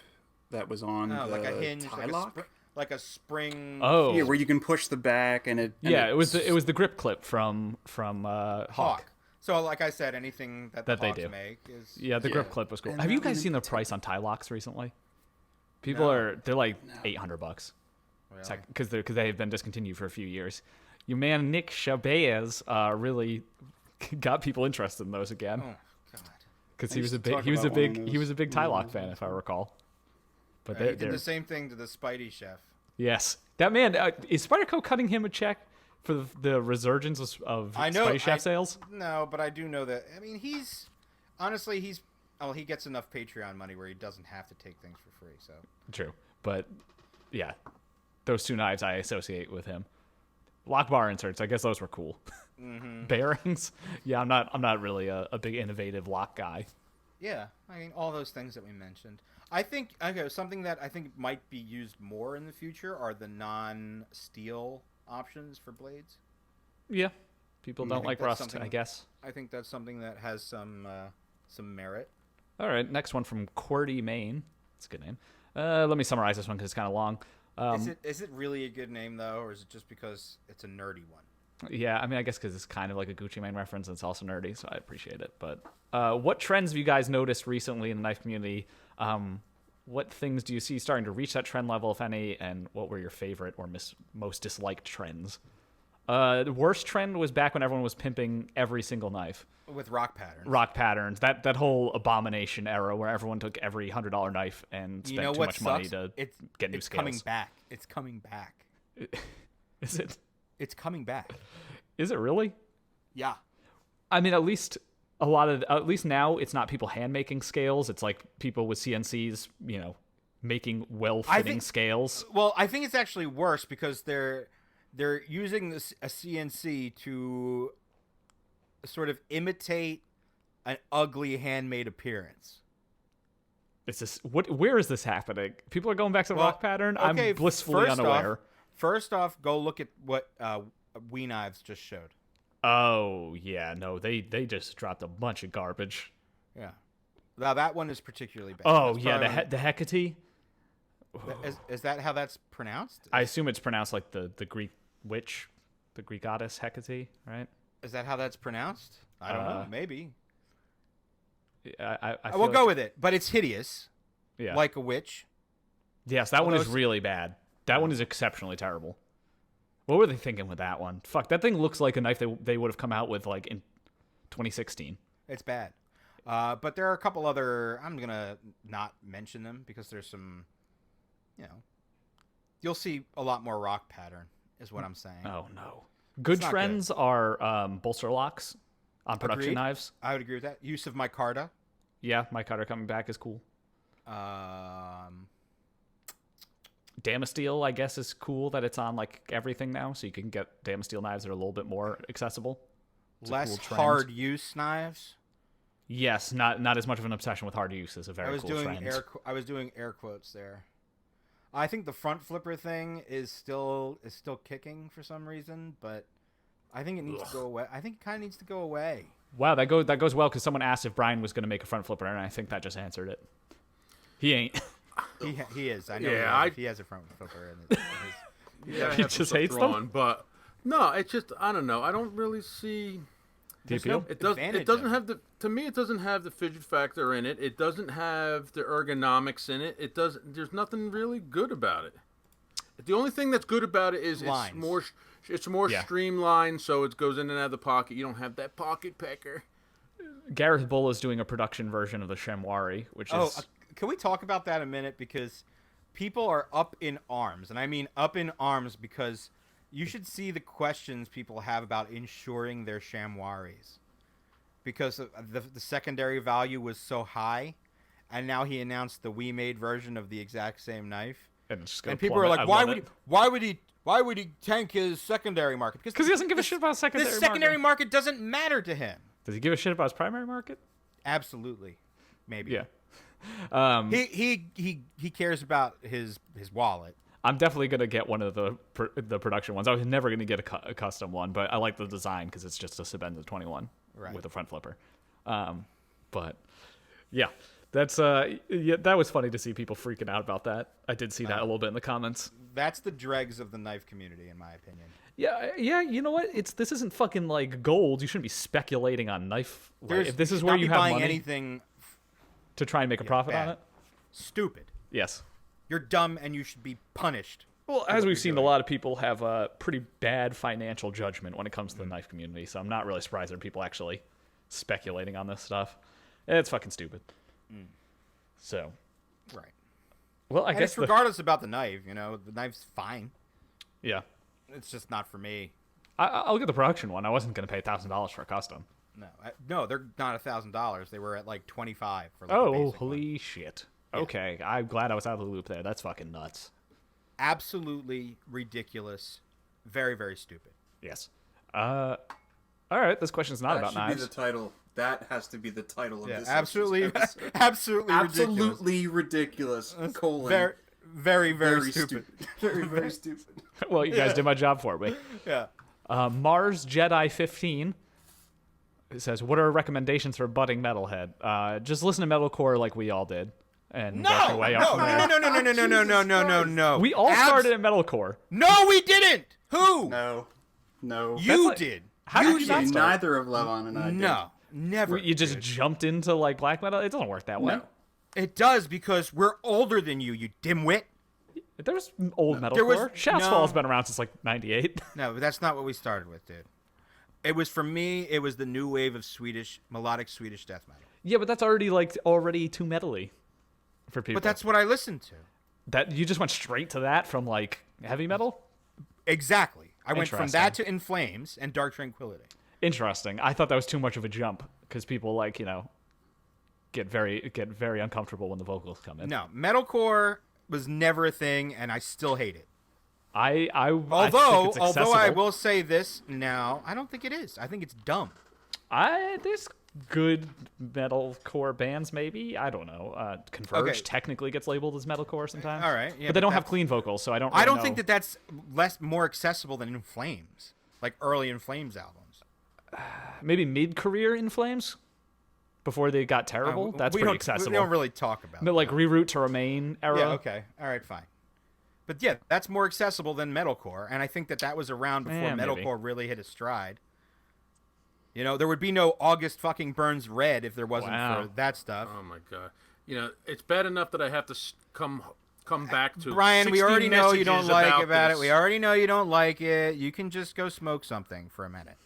that was on the like a hinge, tie lock. like a spring. Oh, Yeah, where you can push the back and it. yeah. It was the grip clip from Hawk. So, like I said, anything that the That they Hawks do. make is Yeah, the grip clip was cool. And Have you that guys one seen the in price on tie locks recently? People No. they're like $800 Really? because they have been discontinued for a few years. Your man Nick Chabez really got people interested in those again Oh God. because I he was used a to big talk he was a about one of big those. he was a big tie lock fan if I recall. But He they're, did the same thing to the Spidey chef. yes, that man is Spyderco cutting him a check for the resurgence of I know. Spidey Chef sales. No, but I do know that. I mean, he's he gets enough Patreon money where he doesn't have to take things for free. So True, but yeah, those two knives I associate with him. Lock bar inserts, I guess those were cool. Mm-hmm. Bearings, yeah, I'm not really a big innovative lock guy. yeah, I mean, all those things that we mentioned. I think something that I think might be used more in the future are the non-steel options for blades. Yeah, people don't think like that's rust, something- I guess. I think that's something that has some merit. All right, next one from QWERTY, Maine. That's a good name. Let me summarize this one because it's kind of long. Is it really a good name though, or is it just because it's a nerdy one? Yeah, I mean, I guess because it's kind of like a Gucci Mane reference, and it's also nerdy, so I appreciate it. But what trends have you guys noticed recently in the knife community? What things do you see starting to reach that trend level, if any, and what were your favorite or most disliked trends? The worst trend was back when everyone was pimping every single knife. With rock patterns. Rock patterns, that whole abomination era where everyone took every $100 knife and You spent know too what much sucks? money to it's get new it's scales. coming back. It's coming back. Is it? It's coming back. Is it really? Yeah. I mean, at least now it's not people hand making scales. It's like people with CNCs, making well-fitting scales. Well, I think it's actually worse because they're using a CNC to sort of imitate an ugly handmade appearance. It's this. Where is this happening? People are going back to the Well, rock pattern. okay, I'm blissfully unaware. First off, go look at what We Knives just showed. Oh yeah, no, they just dropped a bunch of garbage. Yeah. Now that one is particularly bad. Oh That's yeah, probably the Hecate. is that how that's pronounced? I assume it's pronounced like the Greek witch, the Greek goddess Hecate, right? Is that how that's pronounced? I don't know. Maybe. I We'll feel go like- with it. But it's hideous, Yeah. like a witch. Yes, that one is Although- really bad. That one is exceptionally terrible. What were they thinking with that one? Fuck, that thing looks like a knife they would have come out with like in 2016. It's bad. But there are a couple other. I'm gonna not mention them because there's some. You'll see a lot more rock pattern, is what I'm saying. Oh no. Good not trends are bolster locks on production Agreed. knives. I would agree with that. Use of micarta. Yeah, my cutter coming back is cool. Damasteel, I guess, is cool that it's on like everything now, so you can get Damasteel knives that are a little bit more accessible. It's a Less cool trend. hard use knives. Yes, not as much of an obsession with hard use is a very cool trend. I was doing air quotes there. I think the front flipper thing is still kicking for some reason, but I think it needs to go away. I think it kind of needs to go away. Wow, that goes well because someone asked if Brian was going to make a front flipper, and I think that just answered it. He ain't. He is. I know. Yeah, he has a front flipper. And Yeah, He just hates them? But no, it's just I don't know. I don't really see. Do you feel? It does. Advantage It doesn't of have the. To me, it doesn't have the fidget factor in it. It doesn't have the ergonomics in it. It does. There's nothing really good about it. The only thing that's good about it is Lines. it's more. It's more Yeah. streamlined, so it goes in and out of the pocket. You don't have that pocket pecker. Gareth Bull is doing a production version of the Shemwari, which is can we talk about that a minute? Because people are up in arms, and I mean up in arms because You should see the questions people have about insuring their chamoises, because the secondary value was so high, and now he announced the we-made version of the exact same knife, And, people are like, why would he tank his secondary market? Because he doesn't give a shit about the secondary market doesn't matter to him. Does he give a shit about his primary market? Absolutely, maybe. Yeah. He cares about his wallet. I'm definitely gonna get one of the production ones. I was never gonna get a custom one, but I like the design because it's just a Sebenza 21 with a front flipper. But yeah, that's that was funny to see people freaking out about that. I did see that a little bit in the comments. That's the dregs of the knife community, in my opinion. Yeah. You know what? This isn't fucking like gold. You shouldn't be speculating on knife. If this is where you have buying money anything to try and make a profit on it. Stupid. Yes. You're dumb and you should be punished. Well, as we've seen, a lot of people have a pretty bad financial judgment when it comes to the knife community, so I'm not really surprised there are people actually speculating on this stuff. It's fucking stupid. So. Right. Well, I guess it's regardless about the knife, the knife's fine. Yeah. It's just not for me. I'll get the production one. I wasn't going to pay $1,000 for a custom. No, they're not $1,000. They were at like $25 for like Oh, a basic holy one. shit. Okay, I'm glad I was out of the loop there. That's fucking nuts. Absolutely ridiculous. Very, very stupid. Yes. All right, this question's not about knives. That should be the title. That has to be the title of this absolutely, episode. absolutely ridiculous. Colon. Very, very, very stupid. Very, very stupid. Well, you guys did my job for me. Yeah. Mars Jedi 15 says, "What are recommendations for budding metalhead? Just listen to metalcore like we all did, and work your way up from there." No. We all started at metalcore. No, we didn't. Who? No. You did. How did you not start? Neither of Levon and I did. No, never. You just jumped into like black metal. It doesn't work that way. No. It does, because we're older than you dimwit. There's old metalcore. Shafts Fall's been around since like '98. No, but that's not what we started with, dude. It was, for me, it was the new wave of melodic Swedish death metal. Yeah, but that's already too metally for people. But that's what I listened to. That you just went straight to that from like heavy metal. Exactly. I went from Interesting. that to In Flames and Dark Tranquility. Interesting. I thought that was too much of a jump because people get very uncomfortable when the vocals come in. No, metalcore was never a thing, and I still hate it. Although I will say this now, I don't think it is. I think it's dumb. There's good metalcore bands, maybe. I don't know. Converge technically gets labeled as metalcore sometimes. All right, yeah, but they don't have clean vocals, so I don't. I don't know. think that's more accessible than In Flames, like early In Flames albums. Maybe mid-career In Flames, before they got terrible. That's pretty accessible. We don't really talk about. But like Reroute to Remain era. Yeah. Okay. All right. Fine. But yeah, that's more accessible than metalcore, and I think that was around before metalcore really hit its stride. There would be no August fucking Burns Red if there wasn't for that stuff. Oh my god! It's bad enough that I have to come back to. Brian, we already know you don't like about it. this. We already know you don't like it. You can just go smoke something for a minute.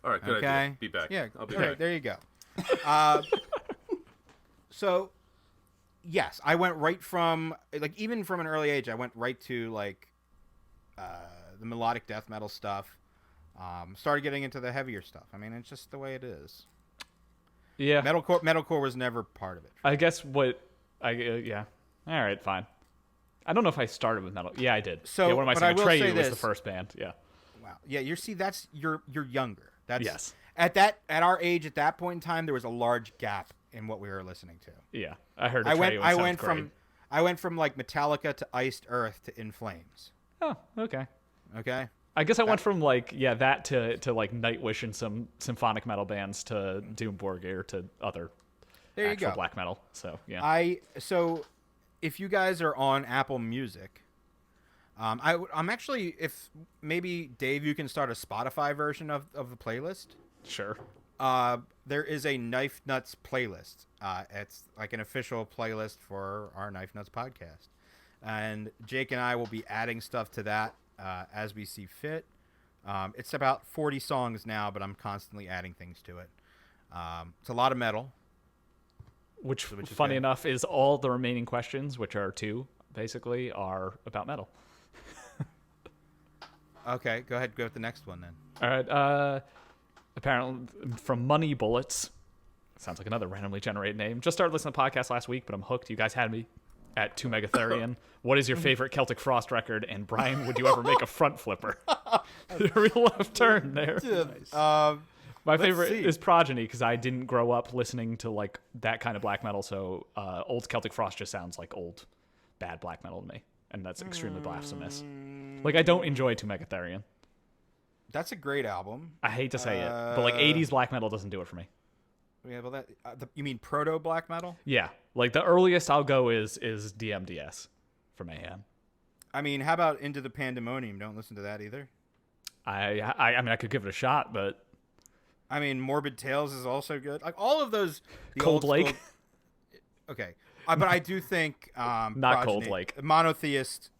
All right, good Okay. idea. Be back. Yeah. I'll be all back. right, there you go. So, yes, I went right from even from an early age, I went right to the melodic death metal stuff. Started getting into the heavier stuff. I mean, it's just the way it is. Yeah. Metalcore was never part of it. I guess yeah. All right, fine. I don't know if I started with metal. Yeah, I did. So, yeah, what am I but saying? I will say Atreyu was this. the first band. Yeah. Wow. Yeah, that's you're younger. That's Yes. At our age, at that point in time, there was a large gap in what we were listening to. Yeah, I heard. I Atreyu went from like Metallica to Iced Earth to In Flames. Oh, okay. Okay. I guess I went from that to like Nightwish and some symphonic metal bands to Doomborgir to other there you actual go. black metal. So yeah. So if you guys are on Apple Music, I'm actually, if maybe Dave, you can start a Spotify version of the playlist. Sure. There is a Knife Nuts playlist. It's like an official playlist for our Knife Nuts podcast, and Jake and I will be adding stuff to that as we see fit. It's about 40 songs now, but I'm constantly adding things to it. It's a lot of metal. Which is funny good. enough, is all the remaining questions, which are two, basically, are about metal. Okay, go ahead. Go with the next one then. All right. Apparently, from Money Bullets. Sounds like another randomly generated name. Just started listening to the podcast last week, but I'm hooked. You guys had me at 2 Megatherian. What is your favorite Celtic Frost record? And Brian, would you ever make a front flipper? Real left turn there. My favorite is Progeny because I didn't grow up listening to like that kind of black metal, so old Celtic Frost just sounds like old bad black metal to me, and that's extremely blasphemous. Like I don't enjoy 2 Megatherian. That's a great album. I hate to say it, but like 80s black metal doesn't do it for me. Yeah, well, you mean proto black metal? Yeah, like the earliest I'll go is DMDS for Mayhem. I mean, how about Into the Pandemonium? Don't listen to that either. I mean, I could give it a shot, but I mean, Morbid Tales is also good. Like all of those. Cold Lake. Okay, but I do think not Progeny, Cold Lake. Monotheist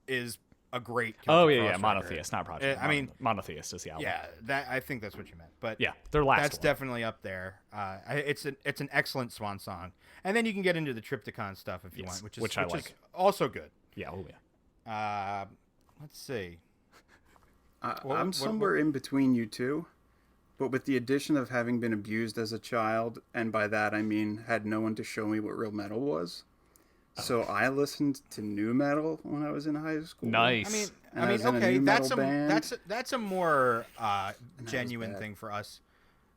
is a great. Monotheist, not Project. I mean, Monotheist is the album. Yeah, I think that's what you meant. But yeah, their last. That's one. definitely up there. It's an excellent swan song, and then you can get into the Triptychon stuff if you want, which I like. Is also good. Yeah, yeah. Let's see. I'm somewhere in between you two, but with the addition of having been abused as a child, and by that I mean had no one to show me what real metal was. So I listened to new metal when I was in high school. Nice. I mean, okay, that's a more genuine thing for us,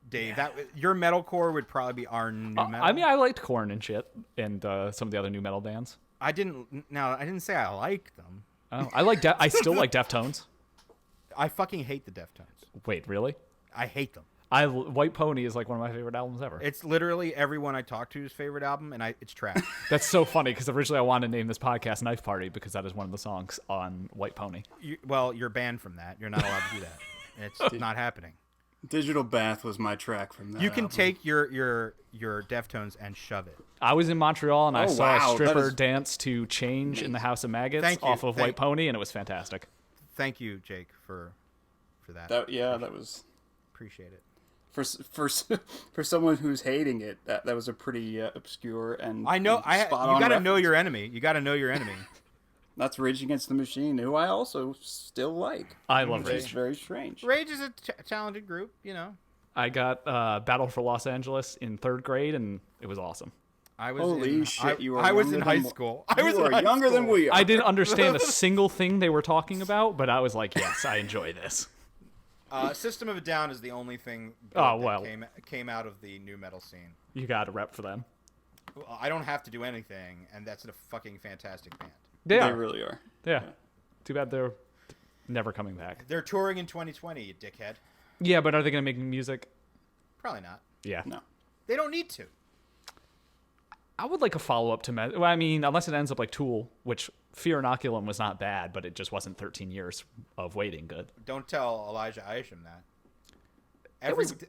Dave. Yeah. Your metalcore would probably be our new metal. I mean, I liked Korn and shit, and some of the other new metal bands. I didn't say I liked them. Oh, I still like Deftones. I fucking hate the Deftones. Wait, really? I hate them. White Pony is like one of my favorite albums ever. It's literally everyone I talk to's favorite album, and it's trash. That's so funny because originally I wanted to name this podcast Knife Party because that is one of the songs on White Pony. You're banned from that. You're not allowed to do that. It's not happening. Digital Bath was my track from that. You can take your Deftones and shove it. I was in Montreal and I saw a stripper dance to Change in the House of Maggots off of White Pony, and it was fantastic. Thank you, Jake, for that. That was appreciate it. For someone who's hating it, that was a pretty obscure and I know. You got to know your enemy. You got to know your enemy. That's Rage Against the Machine, who I also still like. I love Rage. It's very strange. Rage is a talented group, you know. I got Battle for Los Angeles in 3rd grade, and it was awesome. I was in high school. You were younger than we are. I didn't understand a single thing they were talking about, but I was like, yes, I enjoy this. System of a Down is the only thing came out of the new metal scene. You got to rep for them. Well, I don't have to do anything, and that's a fucking fantastic band. They really are. Yeah. Too bad they're never coming back. They're touring in 2020, you dickhead. Yeah, but are they going to make music? Probably not. Yeah. No. They don't need to. I would like a follow-up to... Well, I mean, unless it ends up like Tool, which Fear Inoculum was not bad, but it just wasn't 13 years of waiting good. Don't tell Elijah Isham that.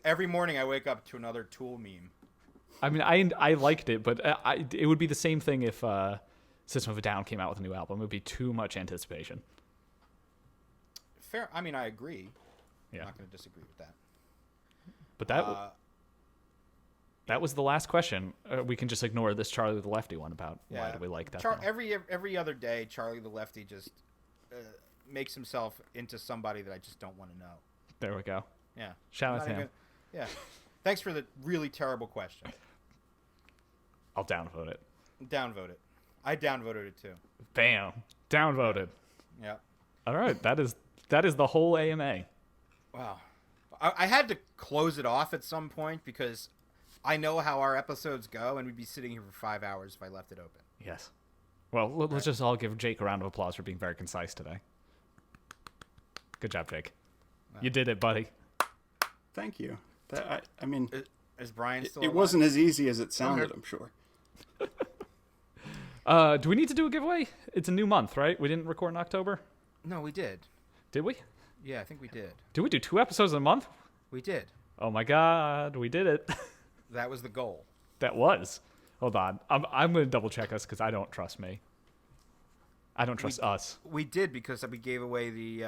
Every morning I wake up to another Tool meme. I mean, I liked it, but it would be the same thing if System of a Down came out with a new album. It would be too much anticipation. Fair. I mean, I agree. Yeah. I'm not going to disagree with that. But that was the last question. We can just ignore this Charlie the Lefty one about why do we like that. Every other day, Charlie the Lefty just makes himself into somebody that I just don't want to know. There we go. Yeah. Shout out to him. Yeah. Thanks for the really terrible question. I'll downvote it. Downvote it. I downvoted it too. Bam. Downvoted. Yeah. All right. That is the whole AMA. Wow. I had to close it off at some point because I know how our episodes go, and we'd be sitting here for 5 hours if I left it open. Yes. Well, let's just all give Jake a round of applause for being very concise today. Good job, Jake. Wow. You did it, buddy. Thank you. I mean, is Brian still? It wasn't as easy as it sounded, I'm sure. Do we need to do a giveaway? It's a new month, right? We didn't record in October? No, we did. Did we? Yeah, I think we did. Did we do 2 episodes a month? We did. Oh my God, we did it. That was the goal. That was. Hold on. I'm going to double check us because I don't trust me. I don't trust us. We did because we gave away the...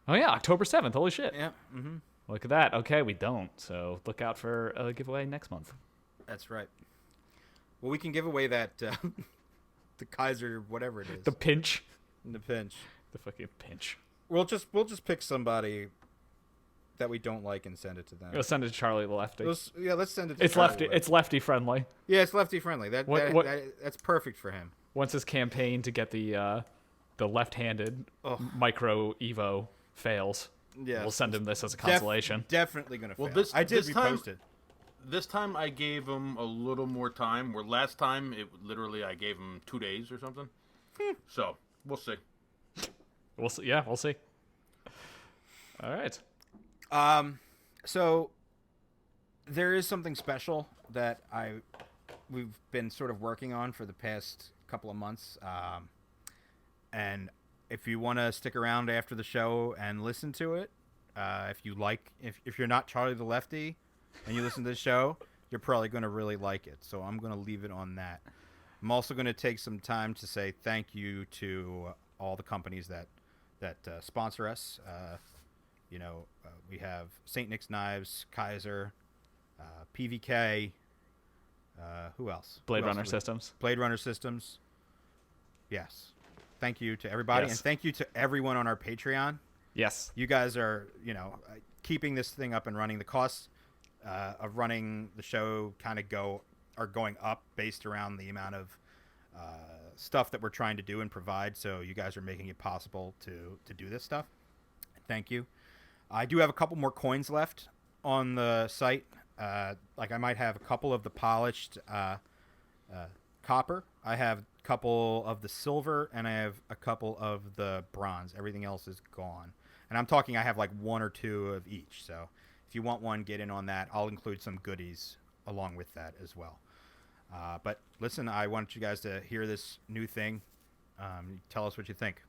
Oh yeah, October 7th. Holy shit. Yeah. Mm-hmm. Look at that. Okay, we don't. So look out for a giveaway next month. That's right. Well, we can give away that... the Kaiser, whatever it is. The pinch. The pinch. The fucking pinch. We'll just pick somebody that we don't like and send it to them. We'll send it to Charlie the lefty. Let's send it to It's Charlie lefty. Lefty. It's lefty friendly. Yeah, it's lefty friendly. What- That's perfect for him. Once his campaign to get the left-handed micro Evo fails, Yeah, we'll send him this as a consolation. Definitely gonna fail. Well, this- I did this time- repost it. This time I gave him a little more time. Where last time it literally I gave him 2 days or something. So we'll see. We'll see. Yeah, we'll see. All right. So there is something special that we've been sort of working on for the past couple of months. And if you want to stick around after the show and listen to it, if you're not Charlie the Lefty and you listen to the show, you're probably going to really like it. So I'm going to leave it on that. I'm also going to take some time to say thank you to all the companies that sponsor us. We have St. Nick's Knives, Kaiser, PVK. Who else? Blade Who else Runner we- Systems. Blade Runner Systems. Yes. Thank you to everybody, Yes. and thank you to everyone on our Patreon. Yes. You guys are, keeping this thing up and running. The costs of running the show are going up based around the amount of stuff that we're trying to do and provide. So you guys are making it possible to do this stuff. Thank you. I do have a couple more coins left on the site. I might have a couple of the polished copper. I have a couple of the silver, and I have a couple of the bronze. Everything else is gone. And I'm talking I have like one or two of each. So if you want one, get in on that. I'll include some goodies along with that as well. But listen, I want you guys to hear this new thing. Tell us what you think.